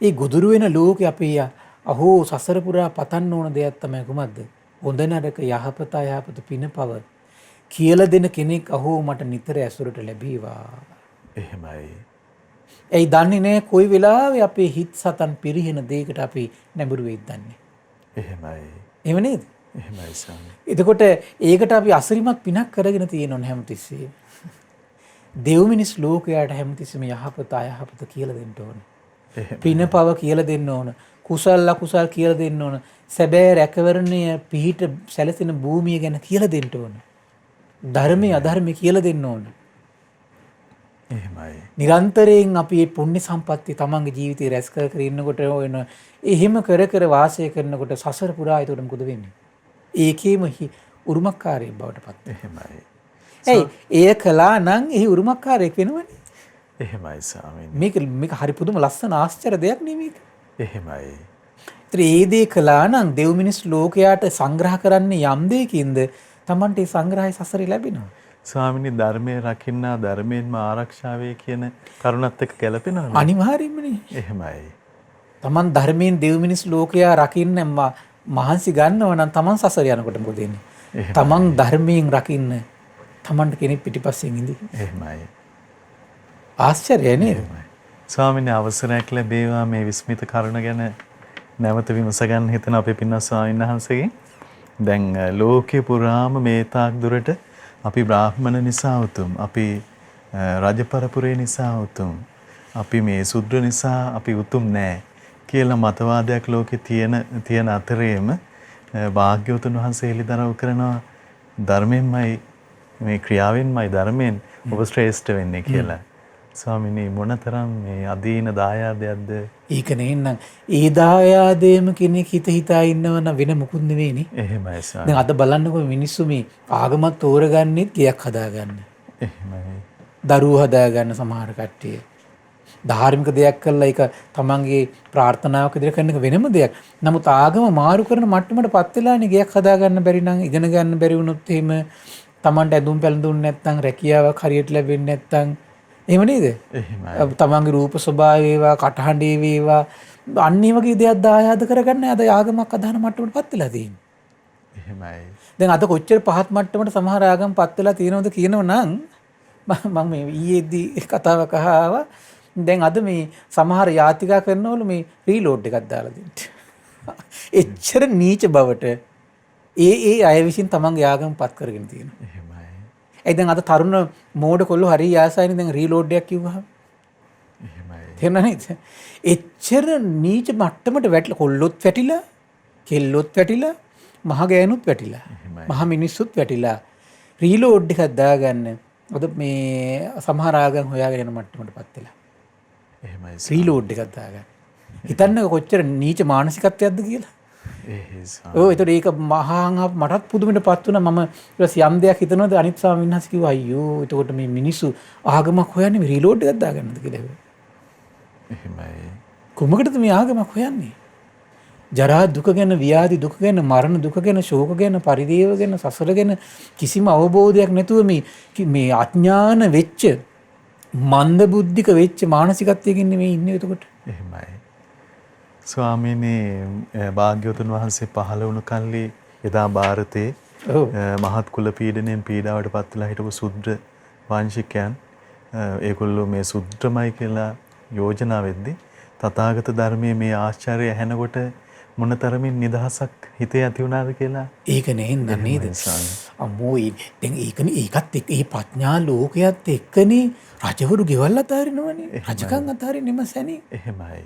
ඒ ගොදුරු වෙන ලෝකේ අපි අහෝ සසර පුරා පතන්න ඕන දෙයක් තමයි කුමක්ද? හොඳ නරක යහපත අයහපත පිනපව කියලා දෙන කෙනෙක් අහෝ මට නිතර ඇසුරට ලැබීවා. එහෙමයි. ඒ දන්නේ නැහැ කොයි වෙලාවෙ අපේ හිත සතන් පිරිහෙන දෙයකට අපි නැඹුරු වෙයිද දන්නේ. එහෙමයි. එහෙම නේද? එහෙමයි ස්වාමී. එතකොට ඒකට අපි අසිරිමත් පිනක් කරගෙන තියෙනවනේ හැමතිස්සෙම. දෙව් මිනිස් ලෝකයට හැමතිස්සෙම යහපත අයහපත කියලා දෙන්න ඕනේ. පිනපව කියලා දෙන්න ඕන. කුසල අකුසල් කියලා දෙන්න ඕන. සැබෑ රැකවරණය පිහිට සැලසෙන භූමිය ගැන කියලා දෙන්න ඕන. ධර්මයේ අධර්මයේ කියලා දෙන්න ඕන. එහෙමයි. නිරන්තරයෙන් අපි මේ පුණ්‍ය සම්පත්තිය තමන්ගේ ජීවිතේ රැස් කර කර ඉන්නකොට වෙන එහෙම කර කර වාසය කරනකොට සසර පුරා ඒකට මොකද වෙන්නේ? ඒකේම උරුමකාරයෙක් බවට පත් වෙනවා. එහෙමයි. එය කළා නම් එහි උරුමකාරයෙක් වෙනවනේ. එහෙමයි ස්වාමීනි. මේක හරි පුදුම ලස්සන ආශ්චර්ය දෙයක් නේ මේක. එහෙමයි. ඒ දේ කළා නම් දෙව් මිනිස් ලෝකයට සංග්‍රහ කරන්නේ යම් දෙයකින්ද Tamante ඒ සංග්‍රහය සසරේ ලැබෙනවා. ස්වාමීනි ධර්මයේ රකින්න ධර්මයෙන්ම ආරක්ෂා වේ කියන කරුණත් එක්ක ගැලපෙනවද? අනිවාර්යෙන්මනේ. එහෙමයි. Taman ධර්මයෙන් දෙව් මිනිස් ලෝකයා රකින්න මහන්සි ගන්නව නම් Taman සසර යනකොට මොකද වෙන්නේ? Taman ධර්මයෙන් රකින්න Tamanට කෙනෙක් පිටිපස්සෙන් ඉඳි. එහෙමයි. ආශ්චර්යයි නේද? ස්වාමීනි අවසරයක් ලැබේවා මේ විස්මිත කරුණ ගැන නැවත විමස ගන්න හිතන අපේ පින්වත් ස්වාමීන් වහන්සේගෙන්. දැන් ලෝකේ පුරාම මේ තාක් දුරට අපි බ්‍රාහ්මණ නිසා උතුම්, අපි රජ පරපුරේ නිසා උතුම්, අපි මේ සුද්‍ර නිසා අපි උතුම් නෑ. කියලා මතවාදයක් ලෝකේ තියෙන අතරේම භාග්‍යවතුන් වහන්සේ එළිදරව් කරනවා ධර්මයෙන්මයි මේ ක්‍රියාවෙන්මයි ධර්මයෙන් ඔබ ශ්‍රේෂ්ඨ වෙන්නේ කියලා. ස්වාමිනී මොනතරම් මේ අදීන දායාදයක්ද? ඒක නෙන්නම් ඒ දායාදේම කෙනෙක් හිතා ඉන්නවනම් වෙන මුකුත් නෙවෙයිනේ. එහෙමයි ස්වාමී. දැන් අද බලන්නකො මිනිස්සු මේ ආගමක් තෝරගන්නෙත් ගයක් හදාගන්න. එහෙමයි. දරුවෝ හදාගන්න සමහර කට්ටිය. ධාර්මික දෙයක් කළා ඒක තමන්ගේ ප්‍රාර්ථනාවක් ඉදිරිය කරන එක වෙනම දෙයක්. නමුත් ආගම මාරු කරන මට්ටමටපත් වෙලානේ ගයක් හදාගන්න බැරි නම් ඉගෙන ගන්න බැරි වුණොත් එහෙම තමන්ට ඇඳුම් පැළඳුම් නැත්නම් රැකියාවක් හරියට ලැබෙන්නේ නැත්නම් එහෙම නේද? එහෙමයි. තමන්ගේ රූප ස්වභාවය වේවා කටහඬේ වේවා අන්න ඒ වගේ දෙයක් දායාද කරගන්න අද ආගමක් අදහන මට්ටමටපත් වෙලා තියෙන්නේ. එහෙමයි. දැන් අද කොච්චර පහත් මට්ටමට සමහර ආගම්පත් වෙලා තියෙනවද කියනවනම් මම මේ ඊයේදී කතාවක් අහවා. දැන් අද මේ සමහර යාතිකා කරනවලු මේ රීලෝඩ් එකක් දාලා දෙන්න. එච්චර නීච බවට ඒ අය විසින් තමන්ගේ ආගම්පත් කරගෙන තියෙනවා. එහෙමයි. ඒ දැන් අද තරුණ මෝඩ කොල්ලෝ හරි ආසයිනේ දැන් රීලෝඩ් එකක් කිව්වහම. එහෙමයි. තේරුණා නේද? එච්චර නීච මට්ටමට වැටලා කොල්ලොත් වැටිලා, කෙල්ලොත් වැටිලා, මහ ගෑනුත් වැටිලා, මහ මිනිස්සුත් වැටිලා රීලෝඩ් එකක් දාගන්න අද මේ සමහර ආගම් හොයාගෙන යන මට්ටමටපත් වෙලා. එහෙමයි. රීලෝඩ් එකක් දාගන්න. හිතන්නක කොච්චර නීච මානසිකත්වයක්ද කියලා. ඔව් ඒතකොට ඒක මහා මටත් පුදුමෙටපත් වුණා. මම ඊට පස්සේ යම් දෙයක් හිතනවාද අනිත් ස්වාමීන් වහන්සේ කිව්වා අයියෝ එතකොට මේ මිනිස්සු ආගමක් හොයන්නේ මේ රීලෝඩ් එකක් දාගන්නද කියලා. එහෙමයි. කොමකටද මේ ආගමක් හොයන්නේ? ජරා දුක ගැන, ව්‍යාධි දුක ගැන, මරණ දුක ගැන, ශෝක ගැන, පරිදේව ගැන, සසර ගැන කිසිම අවබෝධයක් නැතුව මේ අඥාන වෙච්ච, මන්ද බුද්ධික වෙච්ච මානසිකත්වයකින් මේ ඉන්නේ එතකොට. එහෙමයි. ස්වාමීනි භාග්‍යවතුන් වහන්සේ පහළ වුණු කල්ලි එදා ಭಾರತේ මහත් කුල පීඩනයෙන් පීඩාවට පත් වෙලා හිටපු සුද්‍ර වංශිකයන් ඒගොල්ලෝ මේ සුද්‍රමයි කියලා යෝජනා වෙද්දී තථාගත ධර්මයේ මේ ආශ්චර්ය ඇහෙනකොට මොනතරමින් නිදහසක් හිතේ ඇති වුණාද කියලා ඒක නෙන්න නේද? අම්මෝ දැන් ඒකනේ ඒකත් එක්ක මේ ප්‍රඥා ලෝකයේත් එක්කනේ රජවරු ගෙවල් අතාරිනවනේ. රජකම් අතාරින්නෙම සැනේ. එහෙමයි.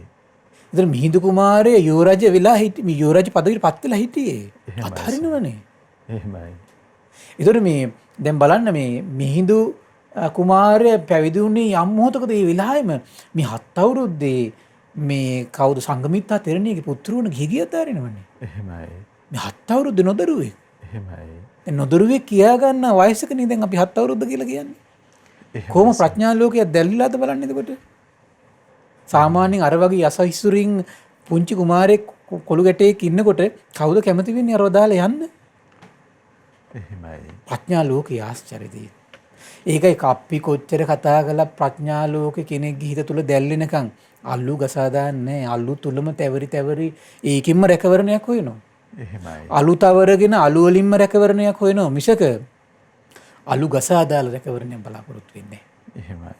ඉතින් මිහිඳු කුමාරයා යුවරජ වෙලා හිටි මේ යුවරජ පදවියට පත් වෙලා හිටියේ. අතාරිනවනේ. එහෙමයි. ඒතර මේ දැන් බලන්න මේ මිහිඳු කුමාරයා පැවිදි වුණේ යම් මොහොතකද ඒ වෙලාවෙම මේ 7 අවුරුද්දේ මේ කවුද සංගමිත්තා තෙරණියගේ පුත්‍රවණ ගිහිය අතාරිනවනේ. එහෙමයි. මේ 7 අවුරුද්දේ නොදරුවෙක්. එහෙමයි. දැන් නොදරුවෙක් කියා ගන්න වයසකනේ දැන් අපි 7 අවුරුද්ද කියලා කියන්නේ. කොහොම ප්‍රඥා ලෝකයක් දැල්ලිලාද බලන්න එතකොට. සාමාන්‍යයෙන් අර වගේ යසහිසුරින් පුංචි කුමාරයෙක් කොළු ගැටේක ඉන්නකොට කවුද කැමති වෙන්නේ අරව දාලා යන්න? එහෙමයි. ප්‍රඥා ලෝකයේ ආශ්චර්යදී. ඒකයි කප්පි කොච්චර කතා කළා ප්‍රඥා ලෝකේ කෙනෙක්ගේ හිත තුල දැල්ලෙනකන් අල්ලු ගසා දාන්නේ. අල්ලු තුලම තැවරි ඒකින්ම රැකවරණයක් හොයනවා. එහෙමයි. අලු තවරගෙන අලු වලින්ම රැකවරණයක් හොයනවා මිසක අලු ගසා දාලා රැකවරණයක් බලාපොරොත්තු වෙන්නේ නැහැ. එහෙමයි.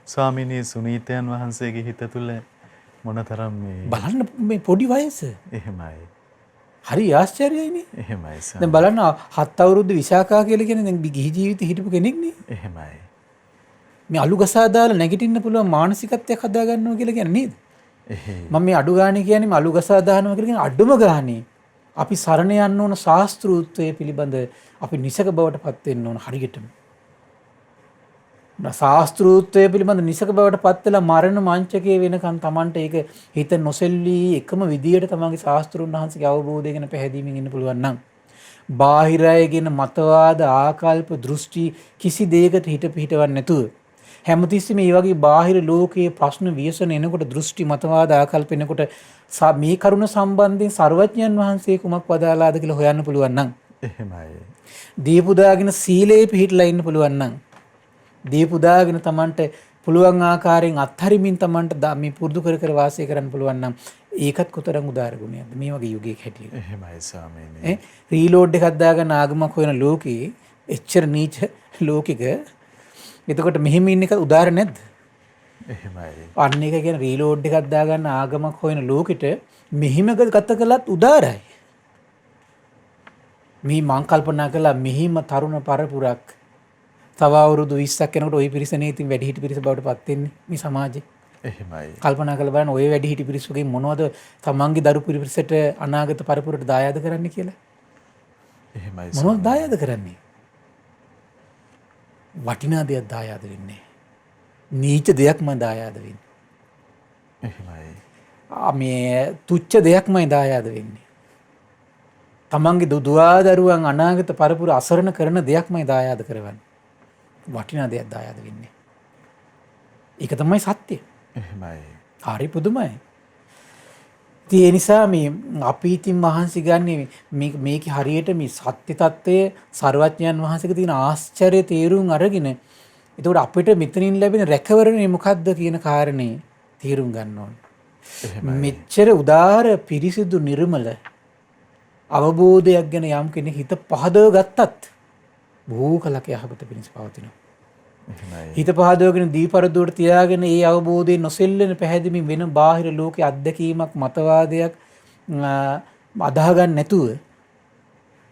ස්වාමිනී සුනීතයන් වහන්සේගේ හිත තුළ මොනතරම් මේ බලන්න මේ පොඩි වයස. එහෙමයි. හරි ආශ්චර්යයිනේ. එහෙමයි. දැන් බලන්න 7 අවුරුදු විශාකා කියලා කියන්නේ දැන් ගිහි ජීවිතේ හිටපු කෙනෙක් නේ. එහෙමයි. මේ අලු ගසා දාලා නැගිටින්න පුළුවන් මානසිකත්වයක් හදා ගන්නවා කියලා කියන්නේ නේද? මම මේ අඩු ගානේ කියන්නේ මේ අලු ගසා දානවා කියලා කියන්නේ අඩුම ගානේ අපි සරණ යන්න ඕන ශාස්ත්‍රූත්වයේ පිළිබඳ අපි නිසක බවට පත් වෙන්න ඕන හරියටම. ශාස්ත්‍රූත්වයේ පිළිබඳ නිසක බවට පත් වෙලා මරණ මංචකයේ වෙනකන් Tamanට ඒක හිත නොසෙල්ලී එකම විදියට තමන්ගේ ශාස්ත්‍රුන් වහන්සේගේ අවබෝධය ගැන පැහැදීමෙන් ඉන්න පුළුවන් නම් බාහිරයගෙන මතවාද ආකල්ප දෘෂ්ටි කිසි දෙයකට හිත පිහිටවන්නේ නැතුව හැමතිස්සෙම මේ වගේ බාහිර ලෝකයේ ප්‍රශ්න වියසන එනකොට දෘෂ්ටි මතවාද ආකල්ප එනකොට මේ කරුණ සම්බන්ධයෙන් සර්වඥයන් වහන්සේ කුමක් වදාලාද කියලා හොයන්න පුළුවන් නම් එහෙමයි. දීපුදාගෙන සීලේ පිහිටලා ඉන්න පුළුවන් නම් දීපුදාගෙන Tamanට පුළුවන් ආකාරයෙන් අත්හරිමින් Tamanට මේ පුරුදු කර වාසය කරන්න පුළුවන් නම් ඒකත් කොතරම් උදාර ගුණයක්ද මේ වගේ යුගයක හැටියට. එහෙමයි ස්වාමීනි. රීලෝඩ් එකක් දාගෙන ආගමක් හොයන ලෝකේ එච්චර නීච ලෝකෙක එතකොට මෙහෙම ඉන්න එක උදාර නැද්ද? එහෙමයි. අන්න එක කියන රීලෝඩ් එකක් දාගන්න ආගමක් හොයන ලෝකෙට මෙහිම ගත කළත් උදාරයි. මේ මං කල්පනා කළා මෙහිම තරුණ පරපුරක් තව අවුරුදු 20ක් යනකොට ওই පිරිස නේ ඉතින් වැඩි හිටි පිරිස බවට පත් වෙන්නේ මේ සමාජේ. එහෙමයි. කල්පනා කරලා බලන්න ඔය වැඩි හිටි පිරිසුගේ මොනවද තමන්ගේ දරු පිරිසට අනාගත පරපුරට දායාද කරන්න කියලා. එහෙමයි. මොනවද දායාද කරන්නේ? වටිනා දෙයක් දායාද වෙන්නේ. නීච දෙයක්ම දායාද වෙන්නේ. එහෙමයි. මේ තුච්ච දෙයක්මයි දායාද වෙන්නේ. තමන්ගේ දුවා දරුවන් අනාගත පරපුර අසරණ කරන දෙයක්මයි දායාද කරවන්නේ. වටිනා දෙයක් දායාද වෙන්නේ. ඒක තමයි සත්‍යය. එහෙමයි. හරි පුදුමයි. ඉතින් ඒ නිසා මේ අපි ඉතින් මහන්සි ගන්නේ මේක හරියට මේ සත්‍ය తত্ত্বය සර්වඥයන් වහන්සේගේ තියෙන ආශ්චර්ය තේරුම් අරගෙන එතකොට අපිට මෙතනින් ලැබෙන රැකවරණය මොකක්ද කියන කාරණේ තේරුම් ගන්න ඕනේ. මෙච්චර උදාර පිරිසිදු නිර්මල අවබෝධයක් ගැන යම් කෙනෙක් හිත පහදව ගත්තත් බොහෝ කලක යහපත පිණිස පවතිනවා. හිත පහදවගෙන දීපරදුවට තියාගෙන ඒ අවබෝධයෙන් නොසෙල්ලෙන පැහැදිමින් වෙන බාහිර ලෝකයේ අත්දැකීමක් මතවාදයක් අදාහ ගන්න නැතුව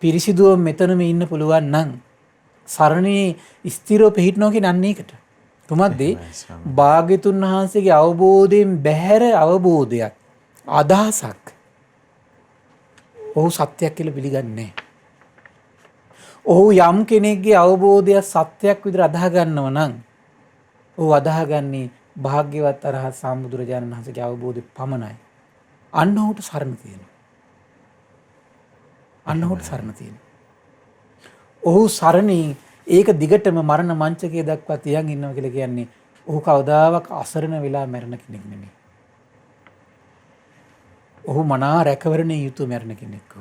පිරිසිදුව මෙතනම ඉන්න පුළුවන් නම් සරණේ ස්ථිරව පිහිටනවා කියන අන්න ඒකට. කොහොමද? භාග්‍යතුන් වහන්සේගේ අවබෝධයෙන් බැහැර අවබෝධයක් අදහසක් ඔහු සත්‍යයක් කියලා පිළිගන්නේ නැහැ. ඔහු යම් කෙනෙක්ගේ අවබෝධය සත්‍යයක් විදිහට අදාහ ගන්නව නම් ඔහු අදාහගන්නේ භාග්‍යවත් අරහත් සම්බුදුරජාණන් වහන්සේගේ අවබෝධය පමණයි. අන්න ඔහුට සරණ තියෙනවා. අන්න ඔහුට සරණ තියෙනවා. ඔහු සරණේ ඒක දිගටම මරණ මංචකයේ දක්වා තියන් ඉන්නවා කියලා කියන්නේ ඔහු කවදාවත් අසරණ වෙලා මැරෙන කෙනෙක් නෙමෙයි. ඔහු මනා රැකවරණේ යුතුව මැරෙන කෙනෙක්.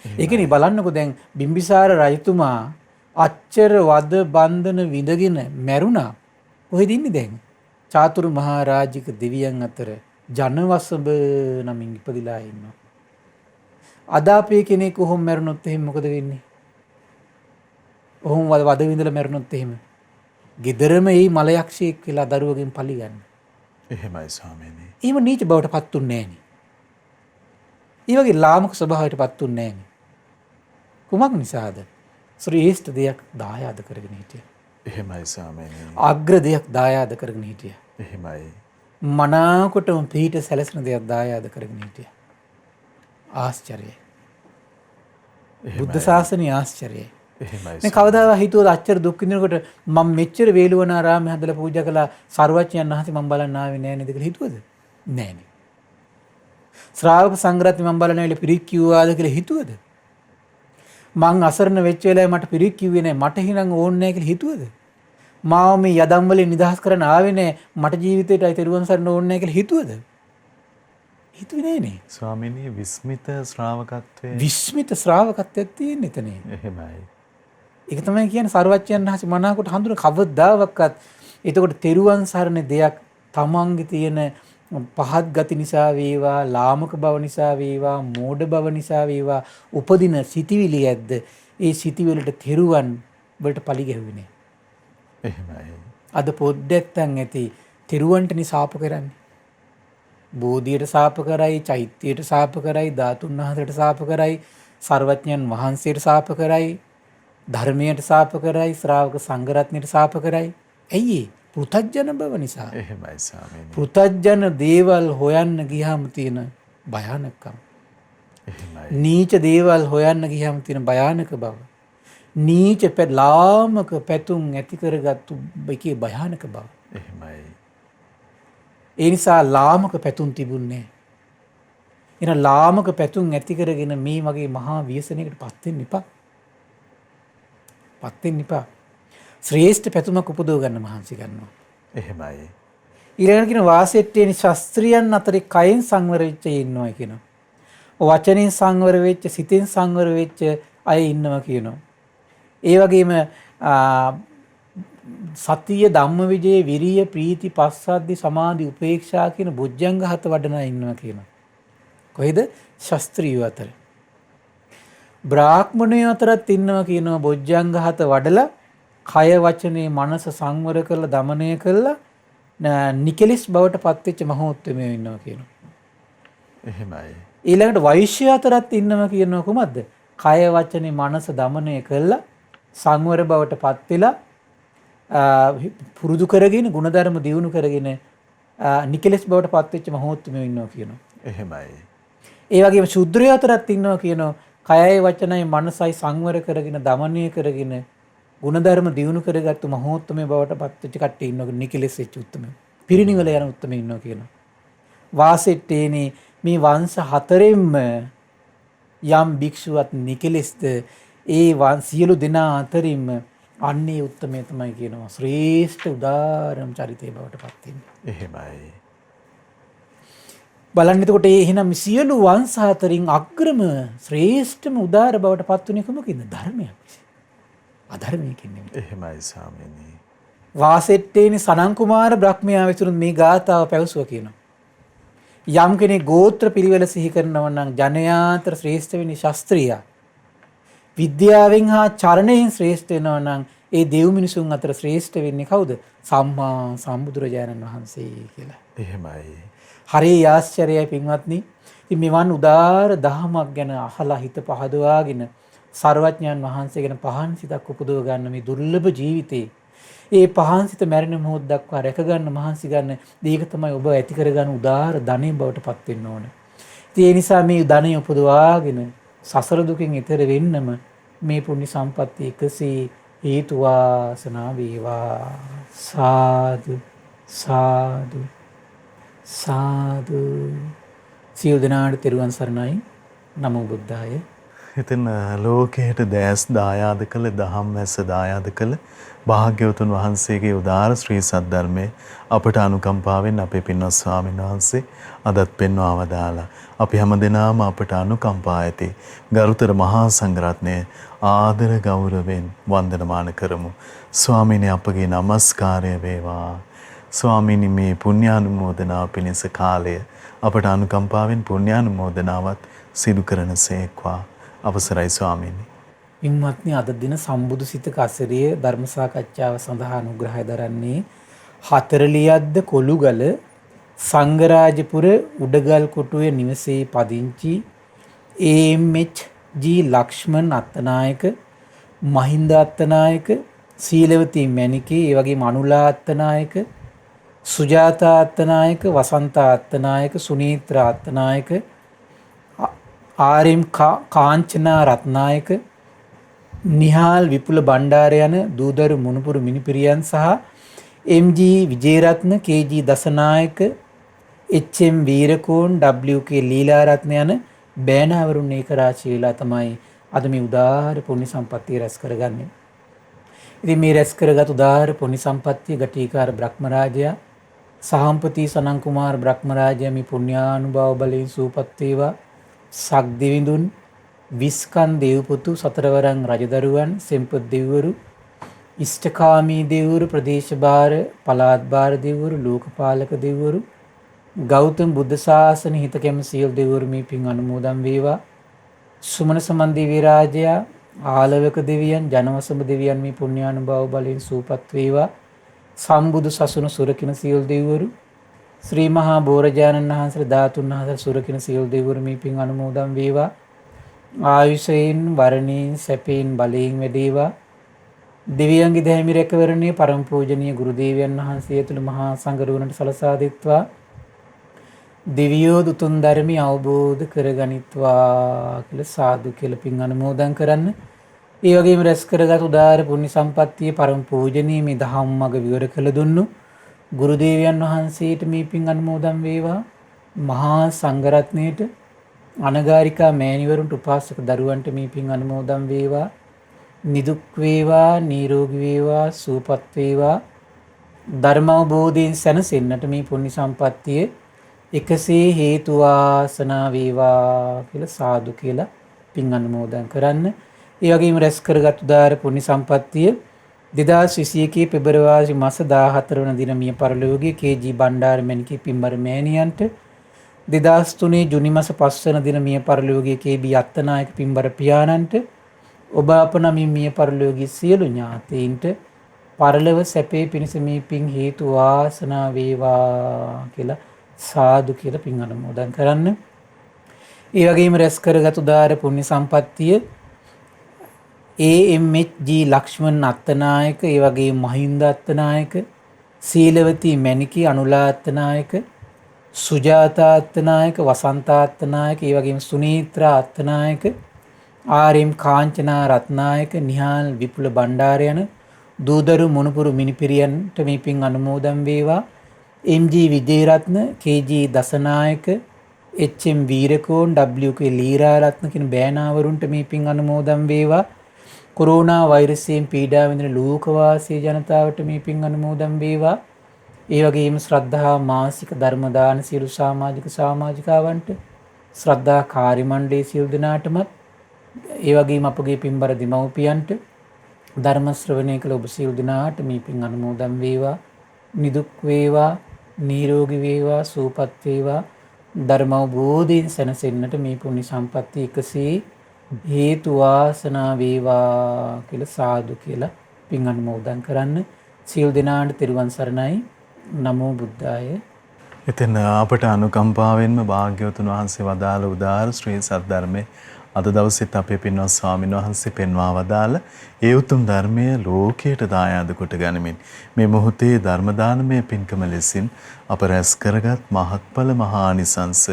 ඒකනේ බලන්නකෝ දැන් බිම්බිසාර රජතුමා අච්චර වද බන්ධන විඳගෙන මැරුණා. කොහෙද ඉන්නේ දැන්? චාතුරු මහා රාජික දෙවියන් අතර ජනවසබ නමින් ඉපදිලා ඉන්නවා. අද අපේ කෙනෙක් කොහොම මැරුණොත් එහෙම මොකද වෙන්නේ? ඔහොම වද විඳලා මැරුණොත් එහෙම ගෙදරම ඒ මල යක්ෂයෙක් කියලා දරුවගෙන් පලි ගන්න. එහෙමයි ස්වාමීනි. එහෙම නීච බවට පත් උන්නේ නැහැ නේ. ඒ වගේ ලාමක ස්වභාවයට පත් උන්නේ නැහැ නේ. කුමක් නිසාද? ශ්‍රේෂ්ඨ දෙයක් දායාද කරගෙන හිටියා. එහෙමයි ස්වාමීනි. අග්‍ර දෙයක් දායාද කරගෙන හිටියා. එහෙමයි. මනාකොටම පිහිට සැලසෙන දෙයක් දායාද කරගෙන හිටියා. ආශ්චර්යයි. බුද්ධ ශාසනයේ ආශ්චර්යයි. එහෙමයි. මේ කවදාවත් හිතුවද අච්චර දුක් විඳිනකොට මම මෙච්චර වේළුවනාරාමයේ හදලා පූජා කළා සර්වඥයන් වහන්සේ මම බලන්න ආවේ නෑ නේද කියලා හිතුවද? නෑ නේ. ශ්‍රාවක සංඝරත්නය මම බලන්න ඇවිල්ලා පිරික් කිව්වාද කියලා හිතුවද? මං අසරණ වෙච්ච වෙලාවේ මට පිරික් කිව්වේ නෑ මට හිනම් ඕනේ නෑ කියලා හිතුවද? මාව මේ යදම් වලින් නිදහස් කරන්න ආවේ නෑ මට ජීවිතේටයි තෙරුවන් සරණ ඕනේ නෑ කියලා හිතුවද? හිතුවේ නෑනේ. ස්වාමීනි විස්මිත ශ්‍රාවකත්වයේ විස්මිත ශ්‍රාවකත්වයක් තියෙන එතනේ. එහෙමයි. ඒක තමයි කියන්නේ සර්වඥයන් වහන්සේ මනාවකට හඳුන කවදාවත් එතකොට තෙරුවන් සරණ දෙයක් තමන්ගේ තියෙන පහත් ගති නිසා වේවා ලාමක බව නිසා වේවා මෝඩ බව නිසා වේවා උපදින සිටිවිලි ඇද්ද ඒ සිටිවිලට තෙරුවන් වලට පලි ගැහුවේ නෑ. එහෙමයි. අද පොඩ්ඩක්යන් ඇති තෙරුවන්ටනි සාප කරන්නේ. බෝධියට සාප කරයි, චෛත්‍යයට සාප කරයි, ධාතුන් වහන්සේට සාප කරයි, සර්වඥයන් වහන්සේට සාප කරයි, ධර්මයට සාප කරයි, ශ්‍රාවක සංඝරත්නයට සාප කරයි. ඇයි ඒ? පෘථග්ජන බව නිසා. එහෙමයි ස්වාමීනි. පෘථග්ජන දේවල් හොයන්න ගියාම තියෙන භයානකකම. එහෙමයි. නීච දේවල් හොයන්න ගියාම තියෙන භයානක බව. නීච ලාමක පැතුම් ඇති කරගත්තු එකේ භයානක බව. එහෙමයි. ඒ නිසා ලාමක පැතුම් තිබුණේ නැහැ. එන ලාමක පැතුම් ඇති කරගෙන මේ වගේ මහා ව්‍යසනයකට පත් වෙන්න එපා. පත් වෙන්න එපා. ශ්‍රේෂ්ඨ පැතුමක් උපදව ගන්න මහන්සි ගන්නවා. එහෙමයි. ඊළඟට කියන වාසෙට්ටේනි ශාස්ත්‍රියන් අතරේ කයෙන් සංවර වෙච්ච අය ඉන්නවා කියනවා. වචනෙන් සංවර වෙච්ච, සිතෙන් සංවර වෙච්ච අය ඉන්නවා කියනවා. ඒ වගේම සතිය, ධම්මවිජය, විරිය, ප්‍රීති, පස්සද්ධි, සමාධි, උපේක්ෂා කියන බොජ්ජංග 7 වඩන අය ඉන්නවා කියනවා. කොහෙද? ශාස්ත්‍රීය අතර. බ්‍රාහ්මණයෝ අතරත් ඉන්නවා කියනවා බොජ්ජංග 7 වඩලා කය වචනේ මනස සංවර කරලා දමනය කරලා නිකලස් බවට පත්වෙච්ච මහෝත්තමයෝ ඉන්නවා කියනවා. එහෙමයි. ඊළඟට වෛශ්‍ය අතරත් ඉන්නවා කියනවා කොහොමද? කය වචනේ මනස දමනය කරලා සංවර බවට පත් වෙලා පුරුදු කරගෙන ගුණධර්ම දියුණු කරගෙන නිකලස් බවට පත්වෙච්ච මහෝත්තමයෝ ඉන්නවා කියනවා. එහෙමයි. ඒ වගේම ශුද්‍රයෝ අතරත් ඉන්නවා කියනවා. කයයි වචනයි මනසයි සංවර කරගෙන දමනය කරගෙන ගුණධර්ම දියුණු කරගත්තු මහෝත්තමය බවට පත්වෙච්ච කට්ටිය ඉන්නවා. නිකලස් වෙච්ච උත්තමයෝ. පිරිනිවල යන උත්තමයෝ ඉන්නවා කියනවා. වාසෙට්ටේනේ මේ වංශ හතරෙන්ම යම් භික්ෂුවක් නිකලස්ද ඒ සියලු දෙනා අතරින්ම අන්නේ උත්තමය තමයි කියනවා. ශ්‍රේෂ්ඨ උදාරම් චරිතය බවට පත් වෙන්නේ. එහෙමයි. බලන්න එතකොට එහෙනම් සියලු වංශ අතරින් අග්‍රම ශ්‍රේෂ්ඨම උදාර බවට පත් වුණේ කොමකින්ද? ධර්මයක් විසින්. අධර්මයකින් නෙමෙයි. එහෙමයි ස්වාමීනි. වාසෙට්ටේනි සනන් කුමාර බ්‍රහ්මයා විසින් මේ ගාථාව පැවසුවා කියනවා. යම් කෙනෙක් ගෝත්‍ර පිළිවෙල සිහි කරනවා නම් ජනයාතර ශ්‍රේෂ්ඨ වෙන්නේ ශාස්ත්‍රීය. විද්‍යාවෙන් හා චරණයෙන් ශ්‍රේෂ්ඨ වෙනවා නම් ඒ දෙව් මිනිසුන් අතර ශ්‍රේෂ්ඨ වෙන්නේ කවුද? සම්මා සම්බුදුරජාණන් වහන්සේ කියලා. එහෙමයි. හරි ආශ්චර්යයි පින්වත්නි. ඉතින් මෙවන් උදාර දහමක් ගැන අහලා හිත පහදවාගෙන සර්වඥයන් වහන්සේ ගැන පහන් සිතක් උපදව ගන්න මේ දුර්ලභ ජීවිතේ ඒ පහන් සිත මැරෙන මොහොත දක්වා රැක ගන්න මහන්සි ගන්න දීක තමයි ඔබ ඇති කරගන්න උදාර ධනෙ බවට පත් වෙන්න ඕන. ඉතින් ඒ නිසා මේ ධනෙ උපදවාගෙන සසර දුකින් ඈතර වෙන්නම මේ පුණ්‍ය සම්පත්තිය එකසේ හේතු වාසනා වේවා. සාදු සාදු සාදු. සියලු දෙනාට තෙරුවන් සරණයි. නමෝ බුද්ධාය. ඉතින් ලෝකයට දැස් දායාද කළ දහම් වැස්ස දායාද කළ භාග්‍යවතුන් වහන්සේගේ උදාර ශ්‍රී සද්ධර්මයේ අපට අනුකම්පාවෙන් අපේ පින්වත් ස්වාමීන් වහන්සේ අදත් පෙන්වා වදාලා අපි හැමදෙනාම අපට අනුකම්පා ඇති ගරුතර මහා සංඝරත්නය ආදර ගෞරවයෙන් වන්දනමාන කරමු. ස්වාමීනි අපගේ নমස්කාරය වේවා. ස්වාමීනි මේ පුණ්‍යානුමෝදනාව පිණිස කාලය අපට අනුකම්පාවෙන් පුණ්‍යානුමෝදනාවත් සිදු කරන සේක්වා. අවසරයි ස්වාමීනි. ඉන්වත්නි අද දින සම්බුදු සිතක අසරිය ධර්ම සාකච්ඡාව සඳහා අනුග්‍රහය දරන්නේ හතරලියද්ද කොළුගල සංඝරාජපුර උඩගල් කොටුවේ නිවසේ පදිංචි AMH ලක්ෂ්මන් අත්තනායක, මහින්ද අත්තනායක, සීලවතී මැණිකේ, ඒ වගේම අනුලා අත්තනායක, සුජාතා අත්තනායක, වසන්තා අත්තනායක, සුනීත්‍රා අත්තනායක, ආර්.එම්. කාංචනා රත්නායක, නිහාල් විපුල බණ්ඩාර යන දූදරු මුණුපුරු මිනිපිරියන් සහ එම්.ජී. විජේරත්න, කේ.ජී. දසනායක, එච්.එම්. වීරකෝන්, ඩබ්ලිව්.කේ. ලීලාරත්න යන බෑනාවරුන් ඒක රාශිය වෙලා තමයි අද මේ උදාාර පුණ්‍ය සම්පත්තිය රැස් කරගන්නේ. ඉතින් මේ රැස් කරගත් උදාාර පුණ්‍ය සම්පත්තිය ගටිකාර බ්‍රහ්මරාජයා සහම්පති සනන් කුමාර බ්‍රහ්මරාජයා මේ පුණ්‍යානුභව බලයෙන් සූපත් වේවා. සක්දිවිඳුන්, විස්කන් දේවපුතු, සතරවරන් රජදරුවන්, සෙම්පත් දෙවිවරු, ඉෂ්ඨකාමී දෙවිවරු, ප්‍රදේශ භාර, පළාත් භාර දෙවිවරු, ලෝකපාලක දෙවිවරු, ගෞතම බුද්ධ ශාසන හිත කැම සියලු දෙවිවරු මේ පින් අනුමෝදන් වේවා. සුමන සමන් දිව්‍ය රාජයා, ආලවක දෙවියන්, ජනවසම දෙවියන් මේ පුණ්‍යානුභව බලයෙන් සූපත් වේවා. සම්බුදු සසුන සුරකින සියලු දෙවිවරු, ශ්‍රී මහා බෝරජාණන් වහන්සේ ධාතුන් වහන්සේ සුරකින සියලු දෙවිවරු මේ පින් අනුමෝදන් වේවා. ආයුෂයෙන්, වරණයෙන්, සැපයෙන්, බලයෙන් වැඩේවා. දෙවියන්ගේ දැහැමි රැකවරණයේ පරම පූජනීය ගුරු දේවයන් වහන්සේ ඇතුළු මහා සංඝරුවනට සලසා දෙත්වා. දෙවියෝ දුතුන් ධර්මي අවබෝධ කරගනිත්වා කියලා සාදු කියලා පින් අනුමෝදන් කරන්න. ඒ වගේම රැස් කරගත් උදාාර පුණ්‍ය සම්පත්තියේ පරම පූජනීය මේ දහම් මඟ විවර කළ දුන්නු ගුරු දේවයන් වහන්සේට මේ පින් අනුමෝදන් වේවා. මහා සංඝරත්නයට, අනගාരികා මෑණිවරුන්ට, උපාසක දරුවන්ට මේ පින් අනුමෝදන් වේවා. නිදුක් වේවා, නිරෝගී වේවා, සුවපත් වේවා. ධර්ම අවබෝධයෙන් සැනසෙන්නට මේ පුණ්‍ය සම්පත්තිය එකසේ හේතු වාසනා වේවා කියලා සාදු කියලා පින් අනුමෝදන් කරන්න. ඒ වගේම රැස් කරගත් උදාාර පුණ්‍ය සම්පත්තිය 2021 පෙබරවාරි මාස 14 වන දින මිය පරලෝකීය කේ.ජී. බණ්ඩාර මැණිකේ පින්බර මෑණියන්ට, 2003 ජුනි මාස 5 වන දින මිය පරලෝකීය කේ.බී. අත්තනායක පින්බර පියාණන්ට, ඔබ අප නමින් මිය පරලෝකීය සියලු ඥාතීන්ට පරලොව සැපේ පිණිස මේ පින් හේතු වාසනා වේවා කියලා සාදු කියලා පින් අනුමෝදන් කරන්න. ඒ වගේම රැස් කරගත් උදාාර පුණ්‍ය සම්පත්තිය AMH ලක්ෂ්මන් අත්තනායක, ඒ වගේම මහින්ද අත්තනායක, සීලවතී මැණිකී අනුලාත්නායක සුජාතා අත්තනායක වසන්තා අත්තනායක ඒ වගේම සුනීත්‍රා අත්තනායක ආර්.එම්. කාංචනා රත්නායක නිහාල් විපුල බණ්ඩාර යන දූදරු මුණුපුරු මිනිපිරියන්ට මේ පින් අනුමෝදන් වේවා. එම්.ජී. විජේරත්න, කේ.ජී. දසනායක, එච්.එම්. වීරකෝන්, ඩබ්ලිව්.කේ. ලීරාරත්න කියන බෑනාවරුන්ට මේ පින් අනුමෝදන් වේවා. කොරෝනා වෛරසයෙන් පීඩා විඳින ලෝකවාසී ජනතාවට මේ පින් අනුමෝදන් වේවා. ඒ වගේම ශ්‍රද්ධා මාසික ධර්ම දාන සියලු සමාජිකාවන්ට, ශ්‍රද්ධා කාර්ය මණ්ඩලයේ සියලු දෙනාටමත්, ඒ වගේම අපගේ පින්බර දෙමව්පියන්ට, ධර්ම ශ්‍රවණය කළ ඔබ සියලු දෙනාට මේ පින් අනුමෝදන් වේවා. නිදුක් වේවා, නිරෝගී වේවා, සුවපත් වේවා. ධර්ම අවබෝධයෙන් සැනසෙන්නට මේ පුණ්‍ය සම්පත්තිය එකසේ හේතු වාසනා වේවා කියලා සාදු කියලා පින් අනුමෝදන් කරන්න. සියලු දෙනාට තෙරුවන් සරණයි. නමෝ බුද්ධාය. ඉතින් අපට අනුකම්පාවෙන්ම භාග්‍යවතුන් වහන්සේ වදාළ උදාාර ශ්‍රී සද්ධර්මයේ අද දවසෙත් අපේ පින්වත් ස්වාමීන් වහන්සේ පෙන්වා වදාළ ඒ උතුම් ධර්මය ලෝකයට දායාද කොට ගනිමින් මේ මොහොතේ ධර්ම දානමය පින්කම ලෙසින් අප රැස් කරගත් මහත්ඵල මහානිසංස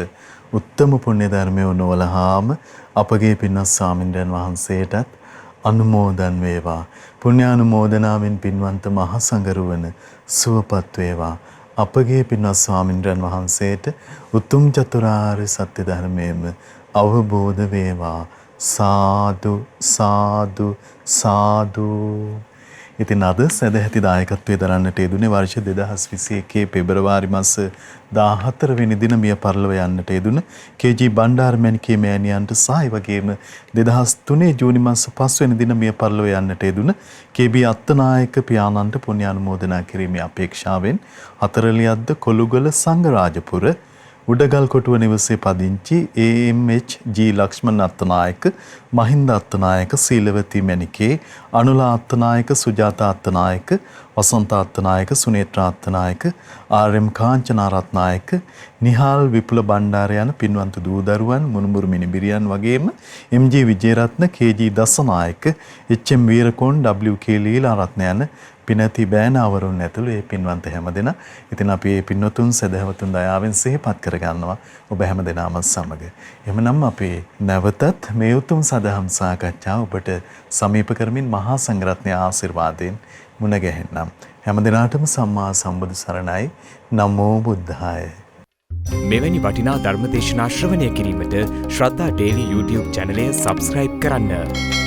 උත්තම පුණ්‍ය ධර්මය නොවලහාම අපගේ පින්වත් ස්වාමීන් වහන්සේටත් අනුමෝදන් වේවා. පුණ්‍යානුමෝදනාවෙන් පින්වන්ත මහ සංඝරුවන සුවපත් වේවා. අපගේ පින්වත් ස්වාමීන් වහන්සේට උතුම් චතුරාර්ය සත්‍ය ධර්මයේම අවබෝධ වේවා. සාදු සාදු සාදු. ඉතින් අද සදැහැති දායකත්වයේ දරන්නට යෙදුනේ වර්ෂ 2021 පෙබරවාරි මාස 14 වෙනි දින මිය පරලොව යන්නට යෙදුන කේ.ජී. බණ්ඩාර මැණිකේ මෑණියන්ට සහ වගේම 2003 ජූනි මාස 5 වෙනි දින මිය පරලොව යන්නට යෙදුන කේ.බී. අත්තනායක පියාණන්ට පුණ්‍යානුමෝදනා කිරීමේ අපේක්ෂාවෙන් හතරලියද්ද කොළුගල සංඝරාජපුර උඩගල්කොටුව නිවසේ පදිංචි ඒ.එම්.එච්.ජී. ලක්ෂ්මන් අත්තනායක, මහින්ද අත්තනායක, සීලවතී මැණිකේ, අනුලා අත්තනායක, සුජාතා අත්තනායක, වසන්ත අත්තනායක, සුනේත්‍රා අත්තනායක, ආර්.එම්. කාංචනා රත්නායක, නිහාල් විපුල බණ්ඩාර යන පින්වන්ත දූදරුවන්, මුණුබුරු මිනිබිරියන් වගේම එම්.ජී. විජේරත්න, කේ.ජී. දසනායක, එච්.එම්. වීරකෝන්, ඩබ්ලිව්.කේ. ලීලාරත්න යන පිනති බෑනාවරුන් ඇතුළු ඒ පින්වන්ත හැමදෙනා. ඉතින් අපි මේ පින්වතුන් සදහවතුන් දයාවෙන් සිහිපත් කරගන්නවා ඔබ හැමදෙනාම සමග. එහෙමනම් අපි නැවතත් මේ උතුම් සදහම් සාකච්ඡාව ඔබට සමීප කරමින් මහා සංඝරත්නයේ ආශිර්වාදයෙන් මුණ ගැහෙන්නම්. හැමදෙනාටම සම්මා සම්බුදු සරණයි. නමෝ බුද්ධාය. මෙවැනි වටිනා ධර්මදේශනා ශ්‍රවණය කිරීමට ශ්‍රද්ධා ඩේලි YouTube චැනලය සබස්ක්‍රයිබ් කරන්න.